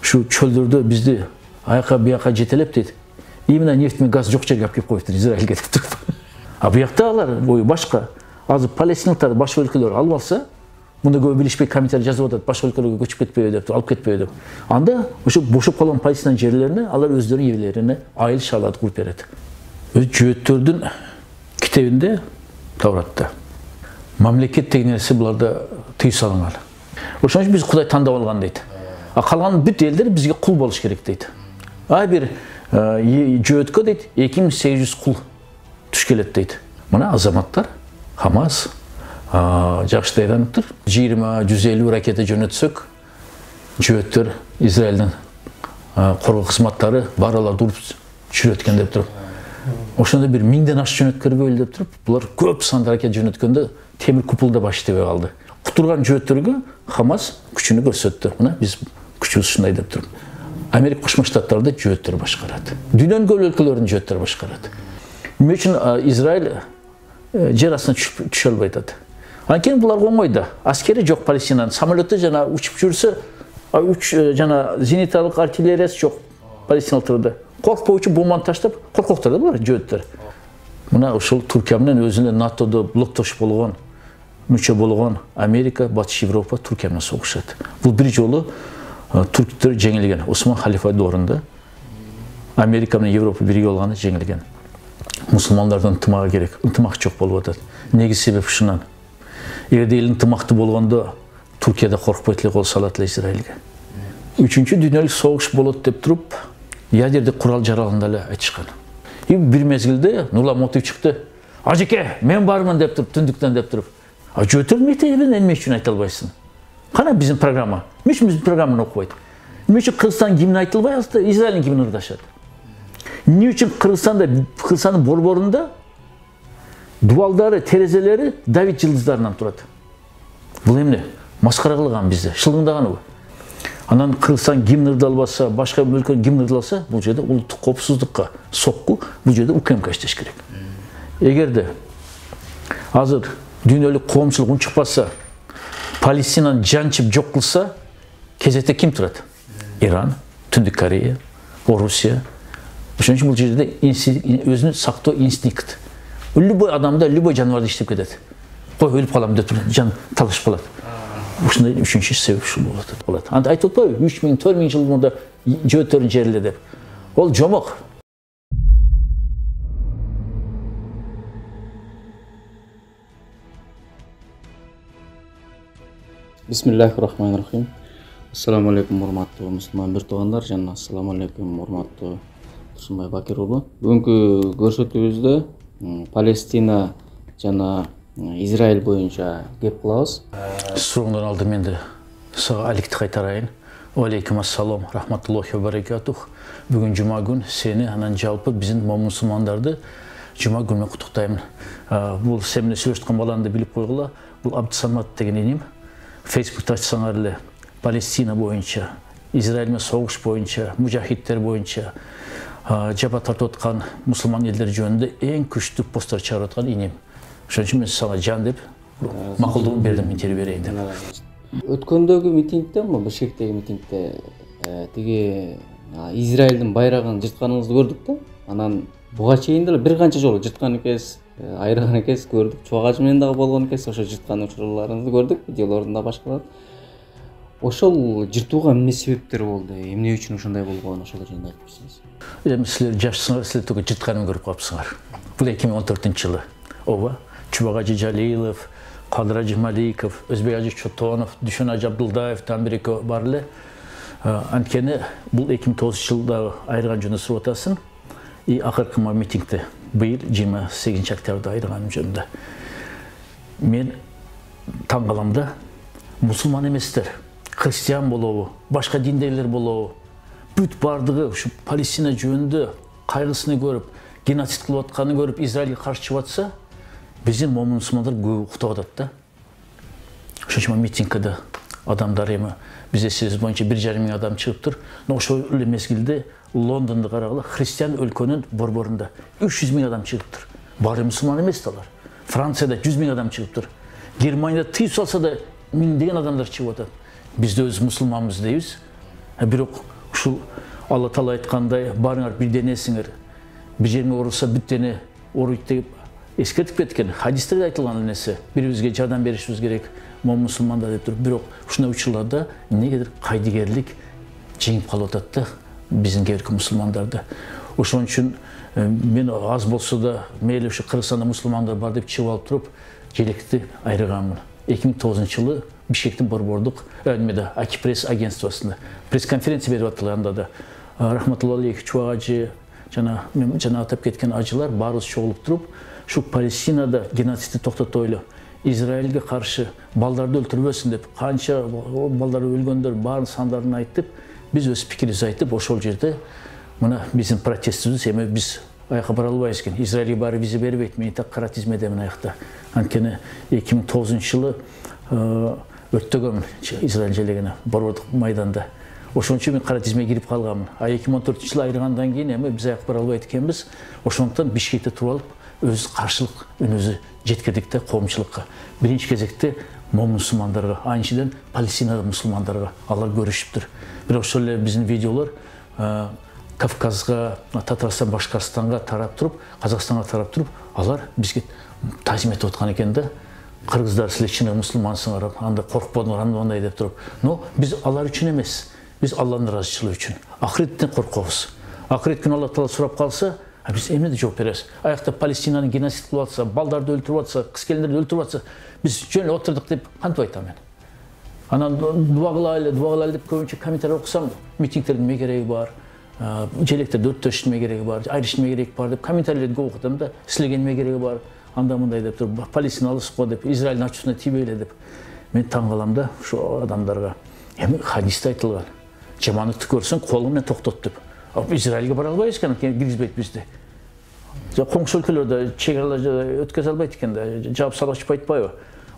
Şu çöldürdü bizdi ayaka bir yaka jetelep dedi. İmine neft mi gaz yok жерге alып koyuptur İsrail'e gidip durup. Bu yaktalar boyu başka. Az Palestinlikler başka ülkeleri alıp alsa, bunda göğü bilişpek komiteler yazıp atады, başka ülkelere göçüp ketpey dep, alıp ketpey dep. Anda şu boşup kalan Palestin yerlerini alар özlerinin evlerini ayıl şarladı kurup beredi. Öz Cöğöttörдүн kitabında Tavrat'ta. Mamleket teknesi bularda tüy salıngan. Oşun için biz Kuday tandap algan deydi. Kalan büt elleri bizge kul boluş gerek deydi. Ay bir Cöğötkö deydi, 2800 kul tuş kelet deydi. Buna azamatlar Hamas жақсы дайранып тұр. 20-150 ракета жөнөтсөк, Cöğöttör İsrail'den korku kısmatları baralar durup çürötken deyip durup. Oşunda bir 1000'den aşağı jönötkörü böyle deyip durup, bular köp sandı hareket jönötkönde temir kupulda başlayıp kaldı. Kuturgan Cöğöttörgө Hamas küçünü gösterdi. Buna biz küçüğüz şunday deyip durup. Amerika Koşma Ştatları'da Cöğöttör başkaradı. Dünyanın göl ülkelerinin Cöğöttör başkaradı. Nime için İsrail yer астына түшө албай атат. Анткени булар оңойду. Аскери жок Палестинанын. Самолетте жана учуп жүрсө, жана зениталык артиллериясы жок Палестиналыктарда. Коркпоочу бомбаны таштап, коркоктор да булар Cöğöttөр. Мына ушул Түркия менен өзүнө НАТОдо блоктош болгон, мүчө болгон Америка, Батыш Европа Түркия менен согушат. Бул бир жолу түрктөр жеңилген. Осман халифа доорунда Америка менен Европа бирге болгону жеңилген. Müslümanlardan ıntımağı gerek. Intımak çok bolup atат. Negi sebep şundan. Эгерде эл ынтымакты болгондо Түркияда коркпойтелек кол салат эле Израилге. Үчүнчү дүйнөлүк согуш болот деп туруп, ядердик курал жаралында эле айтышкан. Бир мезгилде Нурматов чыкты. Ажеке, мен бармын деп туруп, түндүктөн деп туруп. Cöğöttör метебин эмне үчүн айта албайсың? Кана биздин программа? Эмне үчүн биздин программаны окубайт? Эмне үчүн Кыргызстан гимни айтылбай атты, Израилдин гимни ырдашат? Ne için Kırgızistan'ın borborunda duvalları, terezeleri David yıldızlarından turadı. Bu emne? Maskara kılgan bizde. Şılgındağını bu. Anan Kırgızistan gimnirdi albasa, başka bir ülkenin gimnirdi alsa, bu cede ulutuk kopsuzlukka sokku, bu cede ukem kaçteş gerek. Eğer de hazır dünyalıq qoğumçılık çıkmazsa, Palestina'nın cançıp yok kılsa, kezete kim turadı? İran, Tündük Koreya, Rusya. Şunun için bu жерде özünü sakto instinkt. Любой adamda, любой жануарда işlep кетет. Koy ölüp kalam деп жан талашып калат. Ушундай үчүнчү себеп ушул болот. Анда айтып атпайбы 3000-4000 жыл мурда Cöğöttөрдүн жерле деп. Ол жомок. Bismillahirrahmanirrahim. Assalamu alaikum урматтуу мусулман бир туугандар жана assalamu alaikum урматтуу Турсунбай Бакир уулу. Бүгүнкү көрсөтүүбүздө Палестина жана Израиль боюнча кеп кылабыз. Сураңдан алды менде сага аликти кайтарайын. Алейкум ассалам рахматуллахи ва баракатух. Бүгүн жума күн сени анан жалпы биздин мусулмандарды жума күнү куттуктаймын. Бул сен менен сүйлөшкөн баланы билип койгула. Бул Абдысамат деген энем. Facebook'ta açsаңар эле Палестина боюнча, Израиль менен согуш боюнча, мужахидтер боюнча жаба тартып аткан мусулман элдер жөнүндө эң күчтүү посттар чыгарып аткан энем. Ошон үчүн мен сага жан деп макулдугун бердим, интервью берейин деп. Өткөндөгү митингде, Бишкектеги митингде тиги Израилдин байрагын жыртканыңызды көрдүк да. Анан буга чейин деле бир канча жолу жырткан экенсиз, айрыган экенсиз көрдүк. Чубак ажы менен дагы болгон экенсиз, ошо жырткан учурларыңызды көрдүк, видеолорунда башкалар. Ошол жыртууга эмне себептер болду? Эмне үчүн ошондой болгон, ошол жөнүндө айтып берсеңиз. Эми силер жашсыңар, силер төгө жыртканын көрүп калыпсыңар. Бул 2014-жылы. Ооба, Чубак ажы Жалилов, Кадыр ажы Маликов, Өзбек ажы Чотонов, Дүшөн ажы Абдылдаевден бир экөө бар эле. Анткени бул 2009-жылда айрыган жөнүндө сурап атасың. И акыркы митингде быйыл 28 октябрда айрыганым жөнүндө. Мен таң каламда мусулман эместер, христиан болобу, башка диндегилер болобу, бүт бардыгы ушу Палестина жөнүндө кайгысыны көрүп, геноцид кылып атканын көрүп, Израилге каршы чыгып атса, биздин момун мусулмандар көп уктап атат да. Ошон үчүн митингде адамдар эми бизде сөз боюнча 1,5 миң адам чыгыптыр. Ошол эле мезгилде Лондонду карагыла, христиан өлкөнүн борборунда 300 миң адам чыгыптыр. Баары мусулман эмес алар. Францияда 100 миң адам чыгыптыр. Германияда тыйып салса да миңдеген адамдар чыгып атат. Бизде өз мусулманбыз дейбиз. Бирок ушул Алла Таала айткандай, барыңар бир денесиңер, бир жериңе урулса бүт дене ооруйт деп эскертип кеткен. Хадистерде айтылган нерсе, бирибизге жардам беришибиз керек, мусулмандар деп туруп. Бирок ушундай учурларда эмнегедир кайдыгерлик жеңип калып атат да биздин кээ бирки мусулмандарды. Ошон үчүн мен аз болсо да мейли ушу Кыргызстанда мусулмандар бар деп чыгып алып туруп желекти айрыганмын. 2009-жылы Бишкектин борбордук эмеде Акипресс агентствосунда пресс-конференция берип аттылар. Анда да Рахматулла Алиев Чубак ажы жана атап кеткен ажылар баарыбыз чогулуп туруп, ушу Палестинада геноцидти токтотойлу, Израилге каршы балдарды өлтүрбөсүн деп, канча балдар өлгөндөр баарын сандарын айтып, биз өз пикирибизди айтып, ошол жерде мына биздин протестибиз, эми биз аяка бара албайбыз экен. Израилге баары виза бербейт, мен так кара тизмеде мен аякта. Анткени 2009-жылы өттөгөмүн Израиль желегине борбордук майданда. Ошон үчүн мен кара тизмеге кирип калганмын. 2014-жылы айрыгандан кийин эми биз аяка бара албайт экенбиз. Ошондуктан Бишкекте туруп алып, өз каршылык үнүбүздү жеткирдик да коомчулукка. Биринчи кезекте мусулмандарга, анчыдан Палестинада мусулмандарга алар көрүшүптүр. Бирок ошол эле биздин видеолор Кавказга, Татарстан, Башкортстанга тарап туруп, Казакстанга тарап туруп, алар бизге тазим этип аткан экен да. Кыргыздар силер чын мусулмансыңар, анда коркподуңар, андай деп туруп. Но биз алар үчүн эмес, биз Алланын ыраазычылыгы үчүн. Ахиреттен коркобуз. Ахирет күнү Алла Таала сурап калса, биз эмнеде жооп беребиз? Аякта Палестинаны геноцид кылып атса, балдарды өлтүрүп атса, кыз келиндерди өлтүрүп атса, биз жөн эле отурдук деп кантип айтам мен? Анан дуа кылайлы деп көбүнчө комментарий окусам, митингтердин эмне кереги бар? Желектерди өрттөштүн эмне кереги бар? Айрыштын эмне кереги бар деп комментарийлерди көп окутам да. Силерге эмне кереги бар? Анда мындай деп туруп, Палестина алыс го деп, Израилдин ачуусуна тийбейле деп. Мен таң калам да ошо адамдарга. Эми хадисте айтылган. Жаманатты көрсөң колуң менен токтот деп. Израилге бара албайбыз экен, киргизбейт бизди. Коңшу өлкөлөрдө чек-араларды өткөзө албайт экен да, жаап салып айтпайбы?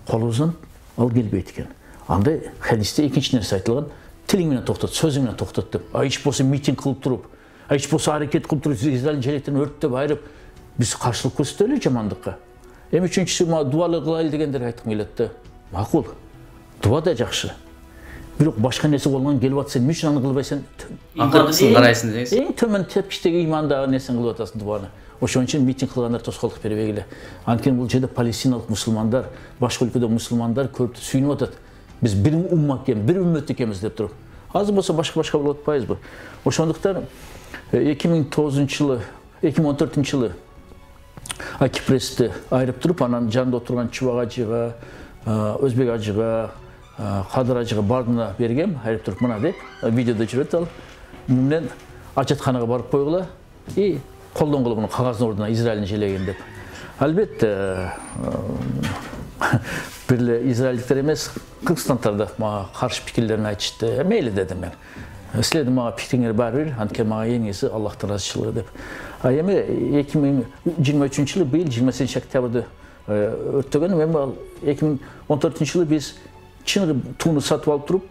Колубуздан ал келбейт экен. Анда хадисте экинчи нерсе айтылган, тилиң менен токтот, сөзүң менен токтот деп. Ич болсо митинг кылып туруп, ич болсо аракет кылып туруп, Израилдин желектерин өрттөп айрып, биз каршылык көрсөтөлү жамандыкка. Эми үчүнчүсү дуалар кылайлы дегендер айткым келет да. Макул. Дуа да жакшы. Бирок башка нерсе болгон келип атса, эмне үчүн аны кылбайсың? Акыркысын карайсың дегенсиз. Эң төмөн тепкичтеги имандагы нерсени кылып атасың дуаны. Ошон үчүн митинг кылгандар тоскоолдук бербегиле. Анткени бул жерде палестиналык мусулмандар, башка өлкөдө мусулмандар көп сүйүнүп атат. Биз бир умма экен, бир үммөт экенбиз деп туруп. Азыр болсо башка болуп атпайбызбы? Ошондуктан 2009-жылы, 2014-жылы Акипрессти айрып туруп, анан жанында отурган Чубак ажыга, Өзбек ажыга, Кадыр ажыга бардына бергем, айрып туруп мына деп, видеодо жүрөт ал. Менен ажатканага барып койгула, колдонгула муну кагаздын ордуна Израилдин желеген деп. Албетте, бирле израилдиктер эмес, кыргызстандыктар да мага каршы пикирлерин айтышты. Мейли дедим мен. Силердин мага пикириңер баары бир, анткени мага эң ээси Аллахтын ыраазычылыгы деп. Эми 2023-жылы быйыл 28 октябрда өрттөгөн, эми 2014-жылы биз чын тууну сатып алып туруп,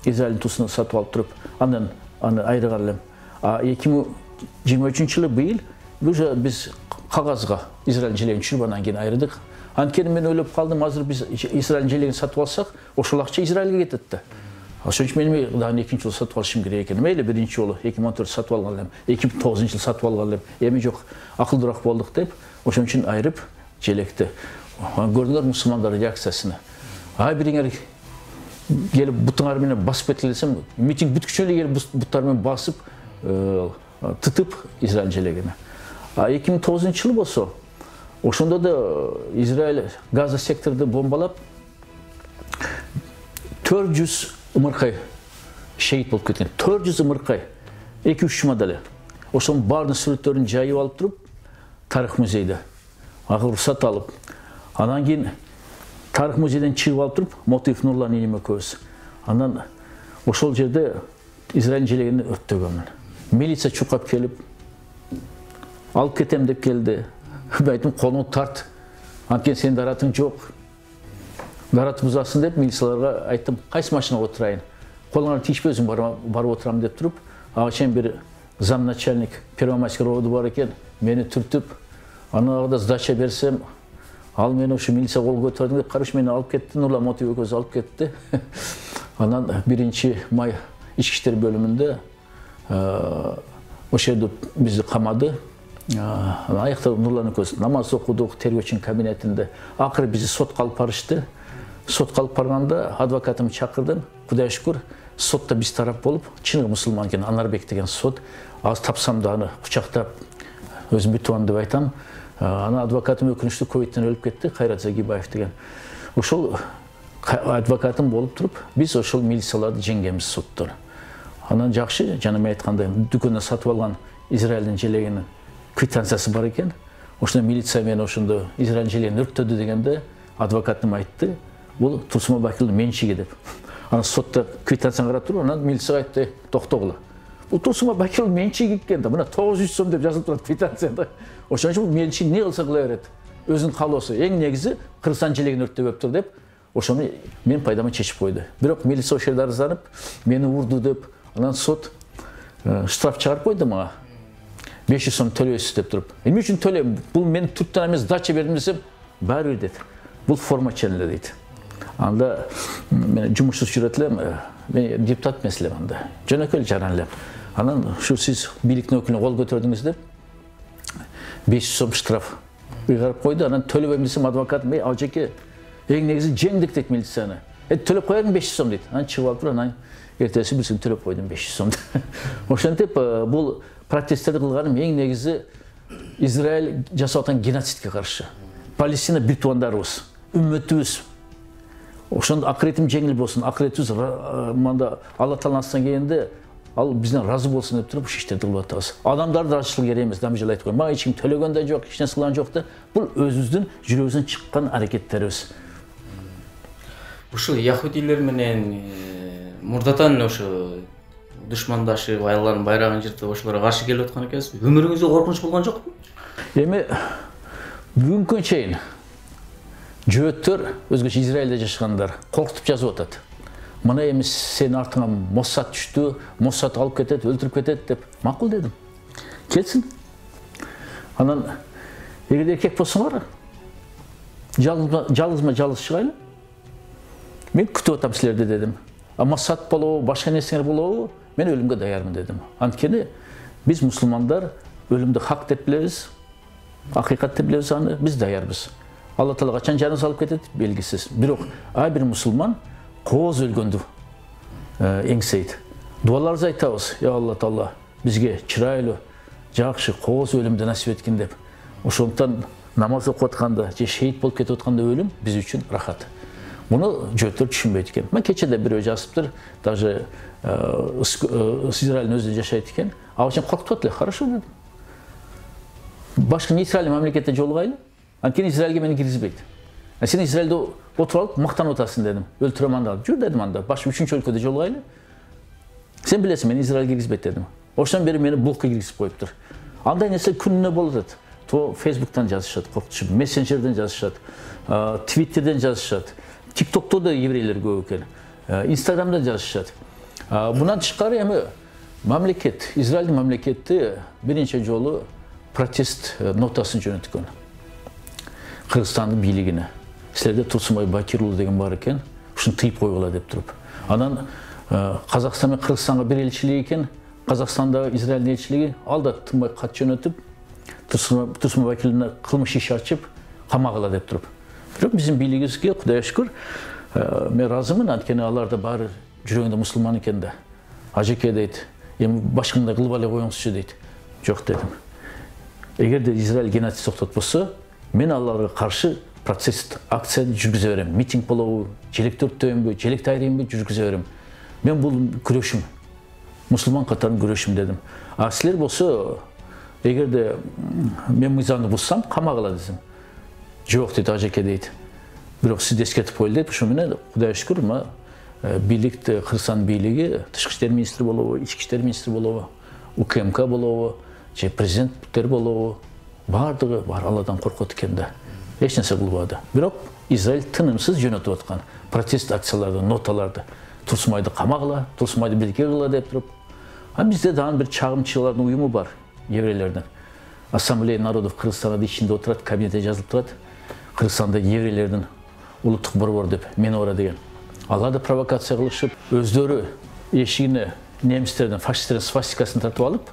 Израилдин туусун сатып алып туруп, андан аны айрыган элем. 2023-жылы быйыл уже биз кагазга Израилдин желегин түшүрүп андан кийин айрдык. Анткени мен ойлоп калдым, азыр биз Израилдин желегин сатып алсак, ошол акча Израилге кетет да. Ошон үчүн мен дагы экинчи жолу сатып алышым керек экен. Мейли биринчи жолу 2014 сатып алган элем, 2009-жылы сатып алган элем. Эми жок, акылдуураак болдук деп, ошон үчүн айрып желекти. Көрдүңөр мусулмандардын реакциясына. Бириңер келип бутуңар менен басып кеткиле десем, митинг бүткүчө эле келип буттар менен басып, тытып Израиль желегине. 2009-жылы болсо, ошондо да Израиль Газа секторду бомбалап 400 ымыркай шейит болуп кеткен. 400 ымыркай, 2-3 жумада эле. Ошонун баардын сүрөттөрүн жайып алып туруп, тарых музейде уруксат алып, андан кийин тарых музейден чыгып алып туруп, Мотив Нурлан инем экөөбүз. Андан ошол жерде Израилдин желегин өрттөгөнмүн. Милиция чуркап келип, алып кетем деп келди. Мен айттым, колуңду тарт. Анткени сенин даратың жок. Дарат бузасың деп милицияларга айттым, кайсы машинага отурайын? Колуңар тийишпесин, барып отурам деп туруп, ага чейин бир замначальник Первомайский роду бар экен, мени түртүп, анан сдача берсем, ал мени ушу милиция кол көтөрдүң деп, караш мени алып кетти, Нурлан Мотив экөөбүз алып кетти. Анан 1 май ички иштер бөлүмүндө ошол жерде бизди камады. Аякта нурланып көз намаз окудук тергөөчүнүн кабинетинде. Акыры бизди сотко алып барышты. Сотко алып барганда адвокатымды чакырдым. Кудайга шүкүр, сотто биз тарап болуп, чыныгы мусулман экен, Анарбек деген сот. Аз тапсам да аны кучактап өзүм бүтүп деп айтам. Ана адвокатым өкүнүчтүү ковидтен өлүп кетти, Кайрат Загибаев деген. Ошол адвокатым болуп туруп, биз ошол милицияларды жеңгенбиз соттон. Анан жакшы, жана мен айткандай, дүкөндөн сатып алган Израилдин желегинин квитанциясы бар экен. Ошондо милиция мени ошондо Израилдин желегин өрттөдү дегенде адвокатым айтты, бул Турсунбай Бакилдин менчиги деп. Анан сотто квитанцияны карап туруп, анан милиция айтты, токтогула. Бул Турсунбай Бакилдин менчиги экен да, мына 900 сом деп жазылып турат квитанцияда. Ошон үчүн менчи эмне кылса кыла берет. Өзүнүн каалоосу, эң негизи Кыргызстан желегин өрттөп деп. Ошону мен пайдама чечип койду. Бирок милиция ошол жерде арызданып, мени урду деп, анан сот штраф чыгарып койду мага. 500 сом төлөйсүз деп туруп. Эмне үчүн төлөйм? Бул мен түрктөн эмес дача бердим десем, баары бир дейт. Бул форма ченеле дейт. Анда мен жумушсуз жүрөт элем, мен депутат эмес элем анда. Жөнөкөй жаран элем. Анан ушу сиз бийликтин өкүлүнө кол көтөрдүңүз деп 500 сом штраф ыйгарып койду. Анан төлөбөйм десем адвокатым, ажеке, эң негизи жеңдик дейт милицияны. Төлөп коеюн 500 сом дейт. Анан чыгып алып туруп, анан эртеси бирсин төлөп койдум 500 сом. Ошентип бул протесттерди кылганым эң негизи Израиль жасап аткан геноцидке каршы. Палестина бир туугандарыбыз, үммөтүбүз. Ошондо акыретим жеңил болсун, акыретибиз мында Алла Тааланын астынан келгенде ал бизден разы болсун деп туруп ушул иштерди кылып атабыз. Адамдардын разычылыгы керек эмес, дам жолу айтып коеюн. Мага эч ким төлөгөн да жок, эч нерсе кылган жок да. Бул өзүбүздүн жүрөгүбүздөн чыккан аракеттерибиз. Ушул яхудилер менен мурдатан ошо душмандашып, аяллардын байрагын жыртып, ошолорго каршы келип аткан экенсиз. Өмүрүңүзгө коркунуч болгон жокпу? Эми бүгүнкү чейин жөөттөр өзгөчө Израилде жашагандар коркутуп жазып атат. Мына эми сенин артыңа Моссад түштү, Моссад алып кетет, өлтүрүп кетет деп. Макул дедим. Келсин. Анан эгер эркек болсоңор, жалгызма жалгыз чыгайлы. Мен күтүп атам силерди дедим. Моссад болобу, башка нерселер болобу, мен өлүмгө даярмын дедим. Анткени биз мусулмандар өлүмдү хак деп билебиз, акыйкат деп билебиз, аны биз даярбыз. Алла Таала качан жанын салып кетет белгисиз. Бирок ар бир мусулман кооз өлгөндү эңсейт. Дуаларыбызды айтабыз. Я Алла Таала бизге чырайлуу, жакшы кооз өлүмдү насип эткин деп. Ошондуктан намаз окуп атканда же шейит болуп кетип атканда өлүм биз үчүн рахат. Муну жөөттөр түшүнбөйт экен. Мен кечеде бирөө жазыптыр, даже Израилдин өзүндө жашайт экен. Ал үчүн коркутуп эле, хорошо дедим. Башка нейтральный мамлекетте жолугайлы. Анткени Израилге мени киргизбейт. Сен Израилде отуруп алып мактанып атасың дедим. Өлтүрөм анда. Жүр дедим анда. Башка үчүнчү өлкөдө жолугайлы. Сен билесиң, мен Израилге киргизбейт дедим. Ошондон бери мени блокко киргизип коюптур. Андай нерсе күнүнө болуп атат. То Facebook'tan жазышат, коркутушуп, Messenger'ден жазышат, Twitter'ден жазышат. TikTok'та да еврейлер көп экен. Instagram'da жазышат. Мундан тышкары эми мамлекет, Израилдин мамлекети биринчи жолу протест нотасын жөнөткөн. Кыргызстандын бийлигине. Силерде Турсунбай Бакир уулу деген бар экен. Ушуну тыйып койгула деп туруп. Анан Казакстан менен Кыргызстанга бир элчилик экен. Казакстандагы Израилдин элчилиги алда тынбай кат жөнөтүп, Турсунбай Бакирдин кылмыш иш ачып, камагыла деп туруп. Бирок биздин бийлигибизге Кудайга шүкүр, мен разымын, анткени алар да баары жүрөгүндө мусулман экен да. Ажеке дейт, эми башкандай кылып эле коюңузчу дейт. Жок дедим. Эгерде Израиль геноцид токтотпосо, мен аларга каршы протест акция жүргүзө берем. Митинг болобу, желекти өрттөйүнбү, желекти айрыйынбы жүргүзө берем. Мен бул күрөшүм. Мусулман катарын күрөшүм дедим. А силер болсо, эгерде мен мыйзамды бузсам, камагыла десем. Жок дейт, ажеке дейт. Бирок сиз эскертип коелу дейт. Ошо менен Кудайга шүкүр, бийликти, Кыргызстан бийлиги, Тышкы иштер министри болобу, Ички иштер министри болобу, УКМК болобу, же президенттер болобу, баардыгы бар Алладан коркот экен да. Эч нерсе кылбады. Бирок Израиль тынымсыз жөнөтүп аткан протест акцияларды, ноталарды. Турсунбайды камагыла, Турсунбайды бирге кыла деп туруп. А бизде дагы бир чагымчылардын уюму бар, еврейлердин. Ассамблея народов Кыргызстанда ичинде отурат, кабинетте жазылып турат. Кыргызстанда еврейлердин улуттук борбору деп, Менора деген. Алар да провокация кылышып, өздөрү эшигине немістерден, фашистерден свастикасын тартып алып,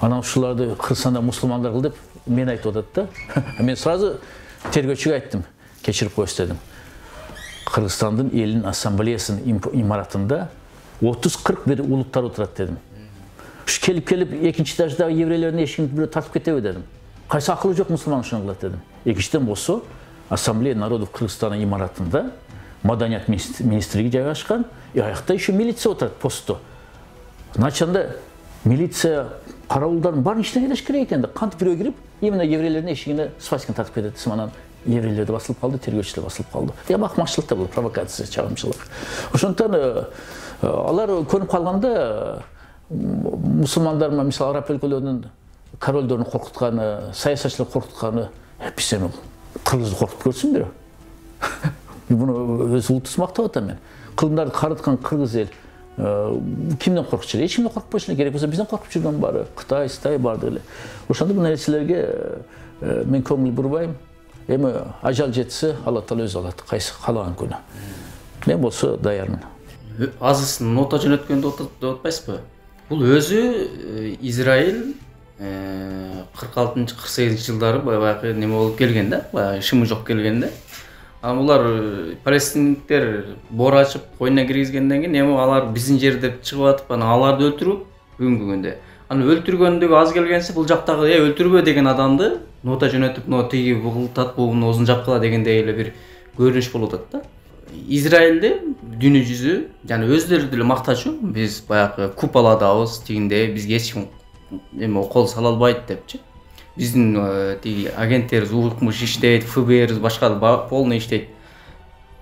анан ушуларды Кыргызстанда мусулмандар кыл деп мен айтып атат да. Мен сразу тергөөчүгө айттым, кечирип коюш дедим. Кыргызстандын элдин ассамблеясынын имаратында 30-40 бир улуттар отурат дедим. Ушу келип экинчи этаждагы еврейлердин эшигин бирөө тартып кетеби дедим. Кайсы акылы жок мусулман ушуну кылат дедим. Экинчиден болсо Ассамблея народов Кыргызстана имаратында маданият министрлиги жайгашкан, аякта еще милиция отурат постто. Значит, милиция караулдардын баарын ичине элеш керек экен да. Кантип бирөө кирип, именно еврейлердин эшигине свастиканы тартып кетет десем, анан еврейлер да басылып калды, тергөөчүлөр басылып калды. Акмакчылык да бул, провокация, чагымчылык. Ошондон алар көрүнүп калганда мусулмандар, мисалы араб өлкөлөрүнүн королдорун коркутканы, саясатчылар коркутканы, биз эми кыргызды коркутуп көрсүн бирөө. Буну өз улутубуз мактап атам мен. Кылымдарды карыткан кыргыз эл кимден коркчу эле? Эч кимден коркпойчу эле. Керек болсо бизден коркуп жүргөн баары. Кытай, Кытай барды эле. Ошондо бул нерселерге мен көңүл бурбайм. Эми ажал жетсе, Алла Таала өзү алат. Кайсы каалаган күнү. Мен болсо даярмын. Азысын нота жөнөткөндө деп атпайсызбы? Бул өзү Израиль 46-48 жылдары баягы неме болуп келген да, баягы ишими жок келген да. Булар палестиндиктер бор ачып койуна киргизгенден кийин эми алар биздин жер деп чыгып атып, анан аларды өлтүрүп бүгүнкү күндө. Аны өлтүргөндөгү аз келгенсе бул жактагы өлтүрбө деген адамды нота жөнөтүп, тиги бугултат, бугуну озун жапкыла дегендей эле бир көрүнүш болуп атат да. Израилде дүйнө жүзү, жана өздөрү деле мактачу, биз баягы куполадабыз, тигинде бизге эч ким эме кол сала албайт депчи. Биздин тиги агенттерибиз укмуш иштейт, ФБР башка полный иштейт.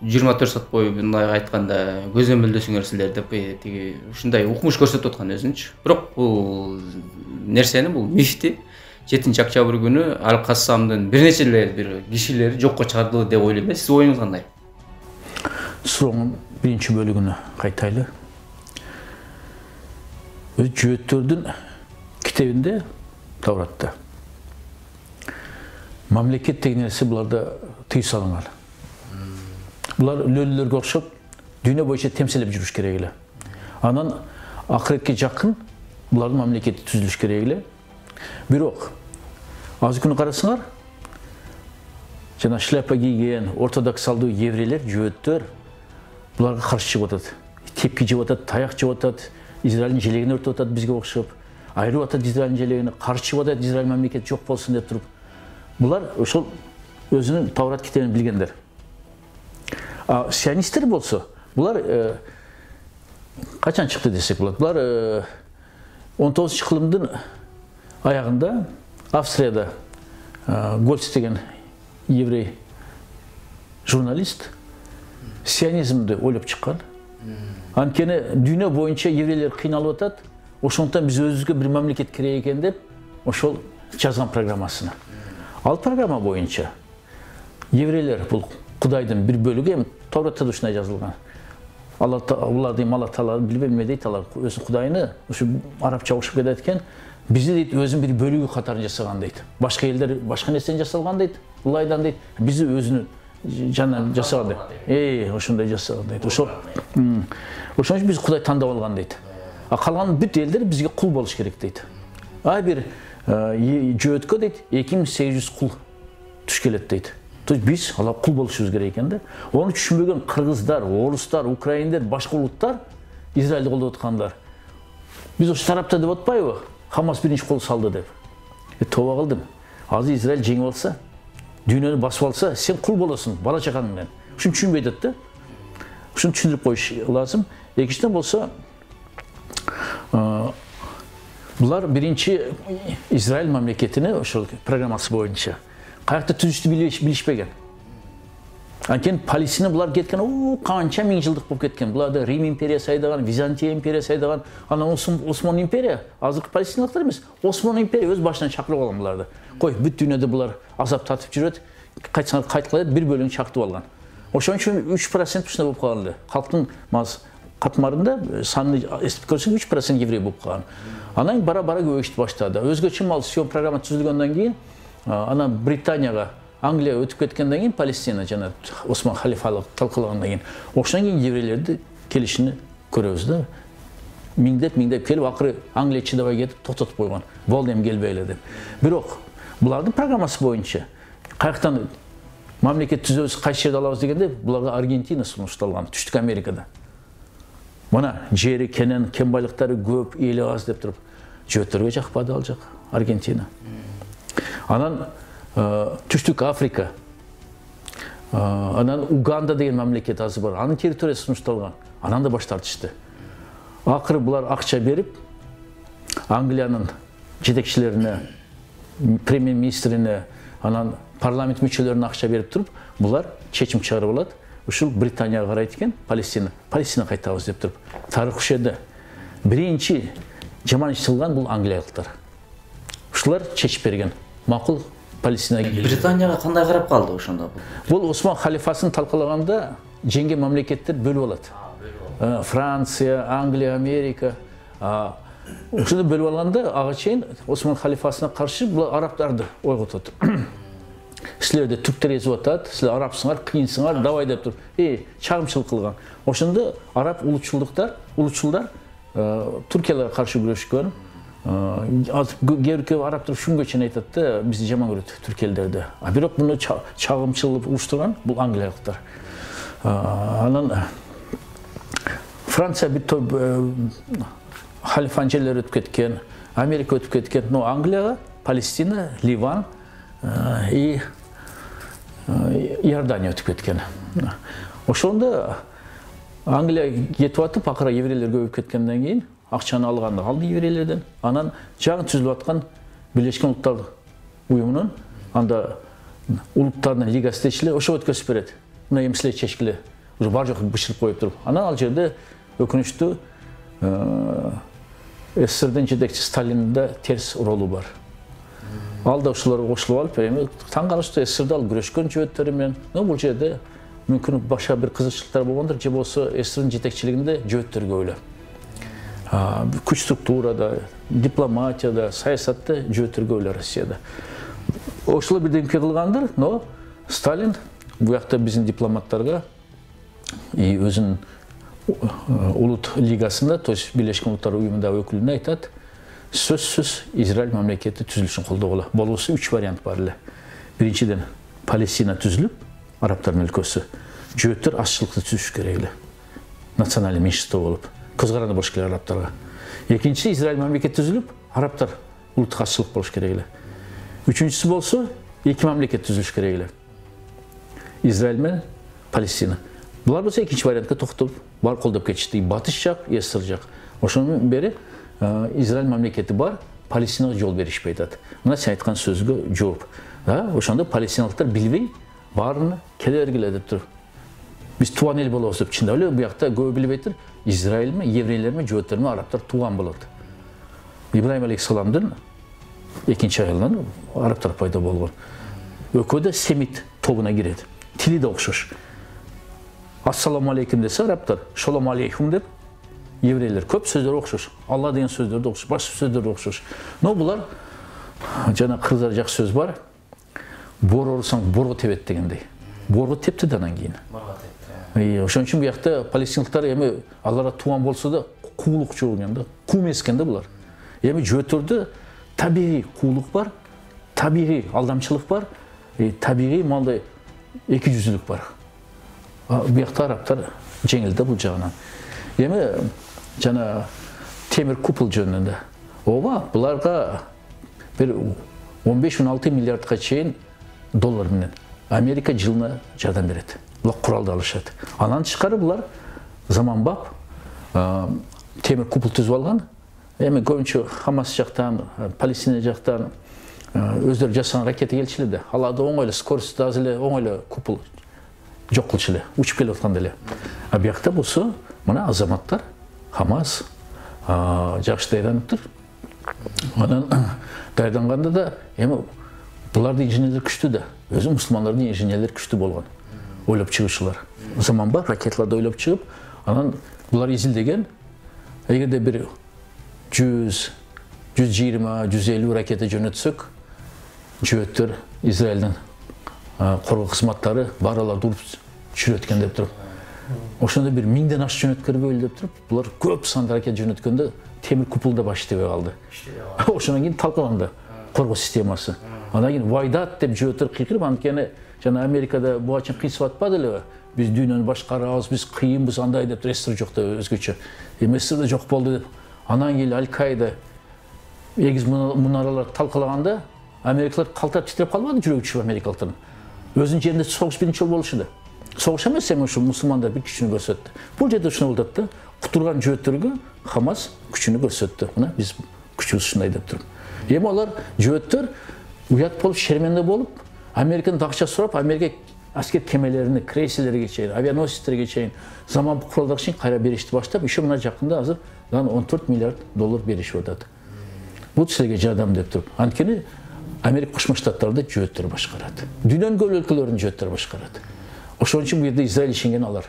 24 саат бою мындай айтканда көзөмөлдөсүңөр силер деп тиги ушундай укмуш көрсөтүп аткан өзүнчү. Бирок бул нерсени, бул мифти 7-октябрь күнү Ал-Кассамдын бир нече эле бир кишилери жокко чыгарды деп ойлойм да. Сиздин оюңуз кандай? Суроонун биринчи бөлүгүнө кайтайлы. Жөөттөрдүн китебинде, Тавратта, мамлекет деген нерсе буларда тыйым салынган. Булар өлөлөргө окшоп дүйнө боюнча темселеп жүрүш керек эле. Анан акыретке жакын булардын мамлекети түзүлүш керек эле. Бирок азыр күнү карасаңар, жана шляпа кийген ортодоксалдуу еврейлер, жөөттөр буларга каршы чыгып атат. Тепки жеп атат, таяк жеп атат, Израилдин желегин өртөп атат бизге окшоп. Айрып атат Израилдин желегини, каршы чыгып атат, Израиль мамлекети жок болсун деп туруп. Булар ошол өзүнүн Таврат китебин билгендер. Сионисттер болсо, булар качан чыкты десек болот. Булар 19-кылымдын аягында Австрияда Гольц деген еврей журналист сионизмди ойлоп чыккан. Анткени дүйнө боюнча еврейлер кыйналып атат. Ошондон биз өзүбүзгө бир мамлекет керек экен деп ошол жазган программасына. Ал программа боюнча еврейлер бул Кудайдын бир бөлүгү, эми Тавратта да ушундай жазылган. Алар дейм, Алла Таала билбейм эмне дейт, алар өзүнүн Кудайыны ушу арабча окшоп кетет экен. Бизди дейт өзүнүн бир бөлүгү катарын жасаган дейт. Башка элдер башка нерсени жасалган дейт, Кудайдан дейт. Бизди өзүнүн жанынан жасаган дейт. Ошондой жасаган дейт. Ошон үчүн биз Кудай тандап алган дейт. Калган бүт элдер бизге кул болуш керек дейт. Бир жөөткө дейт 2800 кул түш келет дейт. То есть биз алар кул болушубуз керек экен да. Ону түшүнбөгөн кыргыздар, орустар, украиндер, башка улуттар, Израилди колдоп аткандар. Биз ошол тарапта деп атпайбы? Хамас биринчи кол салды деп. Тоба кылдым. Азыр Израиль жеңип алса, дүйнөнү басып алса, сен кул болосуң бала чакаң менен. Ушуну түшүнбөй атат да. Ушуну түшүндүрүп коюш лазым. Экинчиден болсо, булар биринчи Израиль мамлекетини ошол программасы боюнча каякта түзүштү билишпеген. Анткени Палестина булар кеткен, канча миң жылдык болуп кеткен. Буларды Рим империясы айдаган, Византия империясы айдаган, анан Осман империя, азыркы палестиналыктар эмес, Осман империя өз башынан чакырып алган буларды. Кой, бүт дүйнөдө булар азап тартып жүрөт, кайтып бир бөлүгүн чакыртып алган. Ошон үчүн 3% ушундай болуп калган эле. Калктын катмарында санын эстеп көрсөң 3% еврей болуп калган. Анан бара-бара көбөйүштү баштады. Өзгөчө сион программа түзүлгөндөн кийин, анан Британияга, Англия өтүп кеткенден кийин, Палестина жана Осман халифалык талкалагандан кийин, ошондон кийин еврейлерди келишини көрөбүз да. миңдеп келіп, ақыры Англия чыдабай кетіп тоқтатып қойған. Болды эми келбейле деп. Бирок булардын программасы боюнча каяктан мамлекет түзөбүз, кайсы жерде алабыз дегенде, буларга Аргентина сунушталган, Түштүк Америкада. Мына жери кенен, кен байлыктары көп, эли аз деп туруп, жөөттөргө жакпады ал жак, Аргентина. Анан Түштүк Африка, анан Уганда деген мамлекет азыр бар, анын территориясы сунушталган. Анан да баш тартышты. Акыры булар акча берип, Англиянын жетекчилерине, премьер-министрине, анан парламент мүчөлөрүнө акча берип туруп, булар чечим чыгарып алат. Ушул Британияга карайт экен, Палестина кайтабыз деп туруп. Тарых ушерде биринчи жаман иш кылган бул англиялыктар. Ушулар чечип берген. Макул Палестинага. Британияга кандай карап калды ошондо? Бул Осман халифасын талкалаганда жеңген мамлекеттер бөлүп алат. Франция, Англия, Америка. Ушуну бөлүп алганда ага чейин Осман халифасына каршы бул арабтарды ойготот. Силерде түрктер езип атат, силер арабсыңар, кыйынсыңар, давай деп туруп, чагымчылык кылган. Ошондо араб улутчулдар Туркияга каршы күрөшкөн. Кээ арабтар шунгө чейин айтат да, бизди жаман көрөт түркелдерди. Бирок муну чагымчылык уруштурган бул англиялыктар. Анан Франция бир топ халифан жерлер өтүп кеткен, Америка өтүп кеткен, но Англияга Палестина, Ливан и Иордания өтүп кеткен. Ошондо Англия кетип атып, акыры еврейлер көбөйүп кеткенден кийин акчаны алганды алды еврейлерден. Анан жаңы түзүлүп аткан Бирleşкен Улуттар уюмунун анда улуттардын лигасы дечиле ошо өткөзүп берет. Мына эми силер чечкиле. Уже бар жок бышырып коюп туруп. Анан ал жерде өкүнүчтүү СССРдин жетекчиси Сталиндин да терс ролу бар. Ал да ушуларга кошулуп алып, эми таң калыштуу СССРда ал күрөшкөн жөөттөрү менен, бул жерде мүмкүн башка бир кызыкчылыктар болгондур, же болсо СССРдин жетекчилигинде жөөттөр көп эле. Күч структурада, дипломатияда, саясатта жөөттөр көп эле Россияда. Ошолор бирдемке кылгандыр, но Сталин бу жакта биздин дипломаттарга и өзүнүн улут лигасында, то есть Бирleşкен Улуттар уюмунда өкүлүнө айтат, сөзсүз Израиль мамлекети түзүлүшүн колдогула. Болуусу 3 вариант бар эле. Биринчиден Палестина түзүлүп, арабтардын өлкөсү. Жөөттөр азчылыкты түзүш керек эле. Националдык меньшинство болуп, көз каранды болуш керек арабтарга. Экинчиси Израиль мамлекети түзүлүп, арабтар улуттук азчылык болуш керек эле. Үчүнчүсү болсо, эки мамлекет түзүлүш керек эле. Израиль менен Палестина. Булар болсо экинчи вариантка токтоп, бар колдоп кетишти. Батыш жак, СССР жак. Ошондон бери Израиль мамлекети бар, Палестинага жол беришпей атат. Мына сен айткан сөзгө жооп. Ошондо палестиналыктар билбей баарына келе бергиле деп туруп. Биз тууган эл болобуз деп чындап эле бу жакта көп билбейтир. Израильме, еврейлерме, жөөттөрмө арабтар тууган болот. Ибраим алейхиссаламдын экинчи айылынан арабтар пайда болгон. Экөө да семит тобуна кирет. Тили да окшош. Ассаламу алейкум десе арабтар, шалам алейкум деп, еврейлер көп сөздөр окшош. Алла деген сөздөр да окшош, башка сөздөр да окшош. Но булар жана кыргыздар жакшы сөз бар. Бор урсаң борго тебет дегендей. Борго тепти да анан кийин. Ошон үчүн бу жакта палестиналыктар эми аларга тууган болсо да куулук жок экен да. Кум эмес экен да булар. Эми жөөттөрдө табигый куулук бар, табигый алдамчылык бар, табигый малдай эки жүздүүлүк бар. Бу жакта арабтар жеңил да бул жагынан. Эми жана темир купол жөнүндө. Ооба, буларга бир 15-16 миллиардга чейин доллар менен Америка жылына жардам берет. Булар куралды алышат. Анан тышкары булар заманбап темир купол түзүп алган. Эми көбүнчө Хамас жактан, Палестина жактан өздөрү жасаган ракета келчү эле да. Аларды оңой эле скоросту аз эле, оңой эле купол жок кылчу эле, учуп келип атканда эле. Бу жакта болсо мына азаматтар Хамас жакшы даярданыптыр. Анан даярданганда да эми булардын инженерлер күчтүү да. Өзү мусулмандардын инженерлери күчтүү болгон. Ойлоп чыгышулар. Заманбап ракеталарды ойлоп чыгып, анан булар изилдеген. Эгерде бир 100, 120, 150 ракета жөнөтсөк, жөөттөр Израилдин коргоо кызматтары бараларды уруп чүрөткөн деп туруп. Ошондо бир 1000ден аш жөнөткөрбөйлү деп туруп, булар көп сандар экен жөнөткөндө темир куполда баштабай калды. Ошондон кийин талкаланды коргоо системасы. Андан кийин вайдат деп жөөтөр кыйкырып, анткени жана Америкада буга чейин кыйсып атпады эле. Биз дүйнөнү башкарабыз, биз кыйынбыз андай деп Эстер жокто өзгөчө. Эстер жок болду деп. Андан кийин Аль-Каида эгиз мунаралар талкалаганда америкалык калтырап титиреп калбады жүрөгү түшүп америкалыктардын. Өзүнүн жеринде согуш биринчи жолу болушу да. Согуш эмес эми ушу мусулмандар бир күчүнү көрсөттү. Бул жерде ушуну болот да. Кутурган жөөттөргө Хамас күчүнү көрсөттү. Мына биз күчүбүз ушундай деп туруп. Эми алар жөөттөр уят болуп, шерменде болуп, Американын акча сурап, Америка аскер кемелерине, крейсерлерге чейин, авианосецтерге чейин, заманбы куралдарга чейин кайра беришти баштап, еще мына жакында азыр 14 миллиард доллар беришип атат. Бул силерге жардам деп туруп. Анткени Америка Кошмо Штаттарында жөөттөр башкарат. Дүйнөнүн көп өлкөлөрүнүн жөөттөрү башкарат. Ошон үчүн бул жерде Израиль ишенген алар.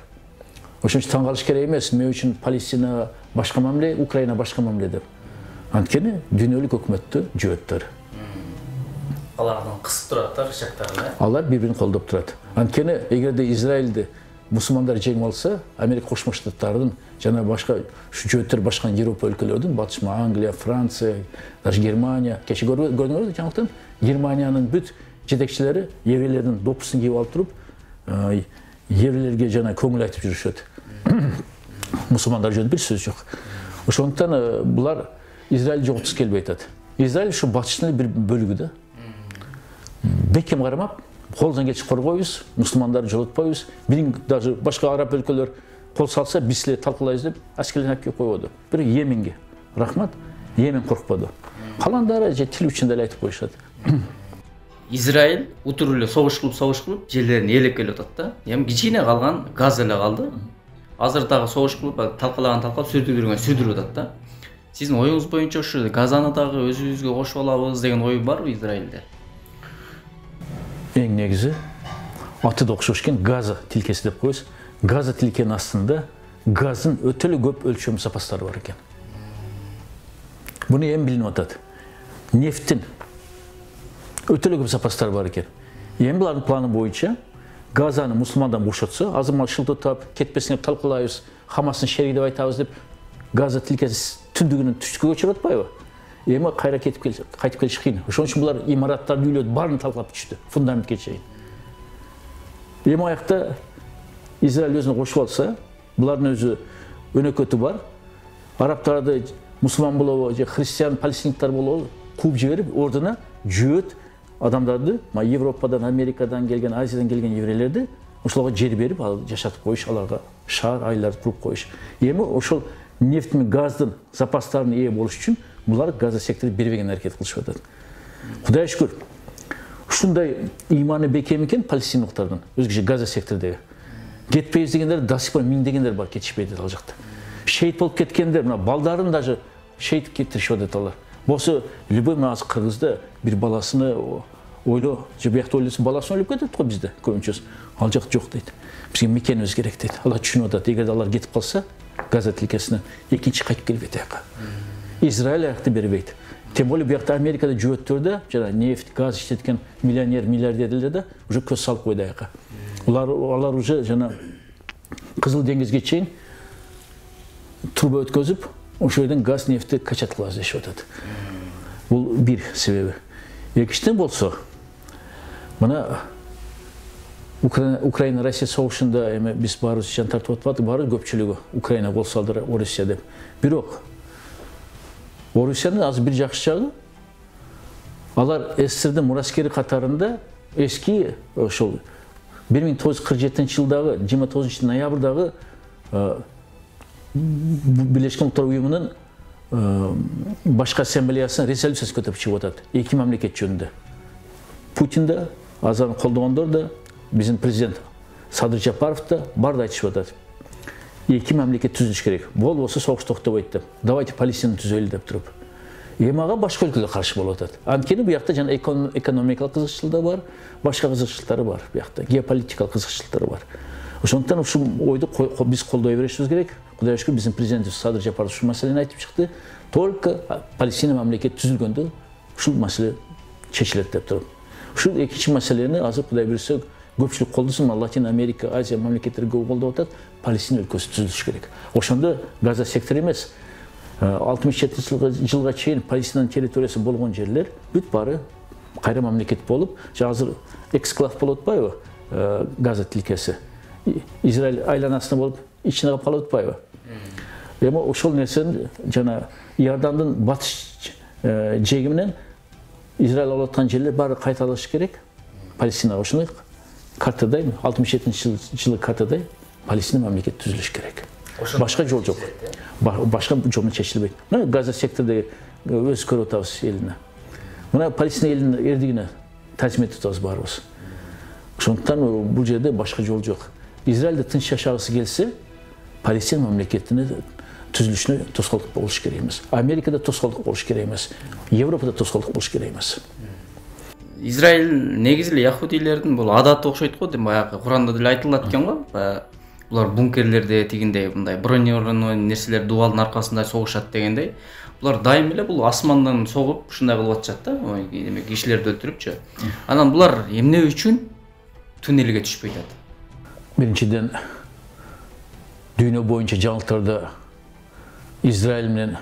Ошон үчүн таң калыш керек эмес. Мен үчүн Палестина башка мамиле, Украина башка мамиле деп. Анткени дүйнөлүк өкмөттү жөөттөр. Алардан кысып тураттар, шактарына. Алар бири-бирин колдоп турат. Анткени эгерде Израилди мусулмандар жеңип алса, Америка Кошмо Штаттарынын жана башка ушу жөөттөр башкан Европа өлкөлөрүнүн, батышма Англия, Франция, даже Германия, кече көрдүңөрбү жаңылыктан Германиянын бүт жетекчилери еврейлердин допусун кийип алып туруп, еврейлерге жана көңүл айтып жүрүшөт. Мусулмандар жөнүндө бир сөз жок. Ошондуктан булар Израиль жоготусу келбей атат. Израиль ушу батыштын бир бөлүгү да. Бекем карамап, колдон келиши коргойбуз, мусулмандарды жолотпойбуз. Бирин даже башка араб өлкөлөр кол салса, биз силерди талкалайбыз деп аскерлерин алып келип койбоду. Бирок Йеменге рахмат, Йемен коркподу. Каландары же тил үчүн деле айтып коюшат. Израиль утур эле согуш кылып жерлерин ээлеп келип атат да. Эми кичине калган Газ эле калды. Азыр дагы согуш кылып, талкалап сүрдүрүп атат да. Сиздин оюңуз боюнча ушу Газаны дагы өзүбүзгө кошуп алабыз деген ой барбы Израилде? Эң негизи аты окшош экен, Газа тилкеси деп коебуз. Газа тилкенин астында газдын өтө эле көп өлчөм запастары бар экен. Буну эми билинип атат. Нефттин өтө эле көп запастары бар экен. Эми булардын планы боюнча Газаны мусулмандан бошотсо, азыр мал шылтытап, кетпесин деп талкалайбыз, Хамастын шериги деп айтабыз деп Газа тилкеси түндүгүнөн түштүккө көчүрүп атпайбы? Эми кайра кайтып келиш кыйын. Ошон үчүн булар имараттарды, үйлөрдү баарын талкалап түштү, фундаментке чейин. Эми аякта Израиль өзүнө кошуп алса, булардын өзү өнөкөтү бар. Арабтарды мусулман болобу, же христиан, палестиниктер болобу, кууп жиберип, ордуна жөөт адамдарды, Европадан, Америкадан келген, Азиядан келген еврейлерди ошолорго жер берип, жашатып коюш, аларга шаар, айларды куруп коюш. Эми ошол нефт менен газдын запастарына ээ болуш үчүн булар Газа секторун бербеген аракет кылышып атат. Кудайга шүкүр. Ушундай иманы бекем экен палестиналыктардын, өзгөчө Газа сектордеги. Кетпейбиз дегендер до сих пор миңдегендер бар, кетишпейт ал жакта. Шейит болуп кеткендер, мына балдарын даже шейит кетиришип атат алар. Болсо любой азыр кыргызда бир баласыны ойло, же биякта ойлосун, баласы өлүп кетет го бизде көбүнчөсү. Ал жак жок дейт. Бизге мекенибиз керек дейт. Алар түшүнүп атат, эгерде алар кетип калса, Газа тилкесинен экинчи кайтып келбейт аяка. Израиль аякты бербейт. Тем более биякта Америкада жөөттөрдө жана нефть, газ иштеткен миллионер, миллиардерлер да уже көз салып койду аяка. Алар уже жана Кызыл деңизге чейин труба өткөзүп, ошол жерден газ, нефти качат кылабыз дешип атат. Бул бир себеби. Экинчиден болсо, мына Украина Россия согушунда эми биз баарыбыз жан тартып атпадык, баары көпчүлүгү Украина кол салдыр, Орусия деп. Бирок Орусиянын азыр бир жакшы жагы, алар СССРдин мураскери катарында эски ошол 1947-жылдагы 29 ноябрдагы Бийлешкен Улуттар Уюмунун башкы ассамблеясынын резолюциясы көтөрүп чыгып атат. Эки мамлекет жөнүндө. Путин да, азырын колдогондор да, биздин президент Садыр Жапаров да бар да айтышып атат. Эки мамлекет түзүлүш керек. Болбосо согуш токтобойт деп. Давайте Палестинаны түзөлү деп туруп. Эми ага башка өлкөлөр каршы болуп атат. Анткени буякта жана экономикалык кызыкчылыктар бар, башка кызыкчылыктары бар буякта, геополитикалык кызыкчылыктары бар. Ошондуктан ушул ойду биз колдой беришибиз керек. Кудайга шүкүр биздин президентибиз Садыр Жапаров ушул маселени айтып чыкты. Только Палестина мамлекет түзүлгөндө ушул маселе чечилет деп туруп. Ушул экинчи маселени азыр Кудай буйрса көпчүлүк колдосун Латин Америка, Азия мамлекеттери көп колдоп атат. Палестина өлкөсү түзүлүш керек. Ошондо Газа сектору эмес. 67 жылга чейин Палестинанын территориясы болгон жерлер бүт баары кайра мамлекет болуп, азыр эксклав болуп атпайбы? Газа тилкеси. Израиль айланасында болуп, ичине калып калып атпайбы? Эми ошол нерсени жана Иордандын батыш жеги менен Израиль алып аткан жерлер баары кайталыш керек. Палестинага ошондой картадай, 67-жылы картадай Палестина мамлекет түзүлүш керек. Башка жол жок. Башка жол менен чечилбейт. Мына Газа секторунда өз көрүп атабыз элине. Мына Палестина элинин эрдигине таржима этип атабыз баарыбыз. Ошондуктан бул жерде башка жол жок. Израилде тынч жашагысы келсе, Палестина мамлекетине түзүлүшүнө тоскоолдук болуш керек эмес. Америкада тоскоолдук болуш керек эмес. Европада тоскоолдук болуш керек эмес. Израиль негизи эле яхудилердин бул адаты окшойт го, деп баягы Куранда деле айтылат экен го. Булар бункерлерде тигиндей мындай бронированный нерселер дубалдын аркасында согушат дегендей. Булар дайым эле бул асмандан согуп ушундай кылып атышат да, демек кишилерди өлтүрүпчү. Анан булар эмне үчүн туннелге түшпөй атат? Биринчиден дүйнө боюнча жаңылыктарда Израиль менен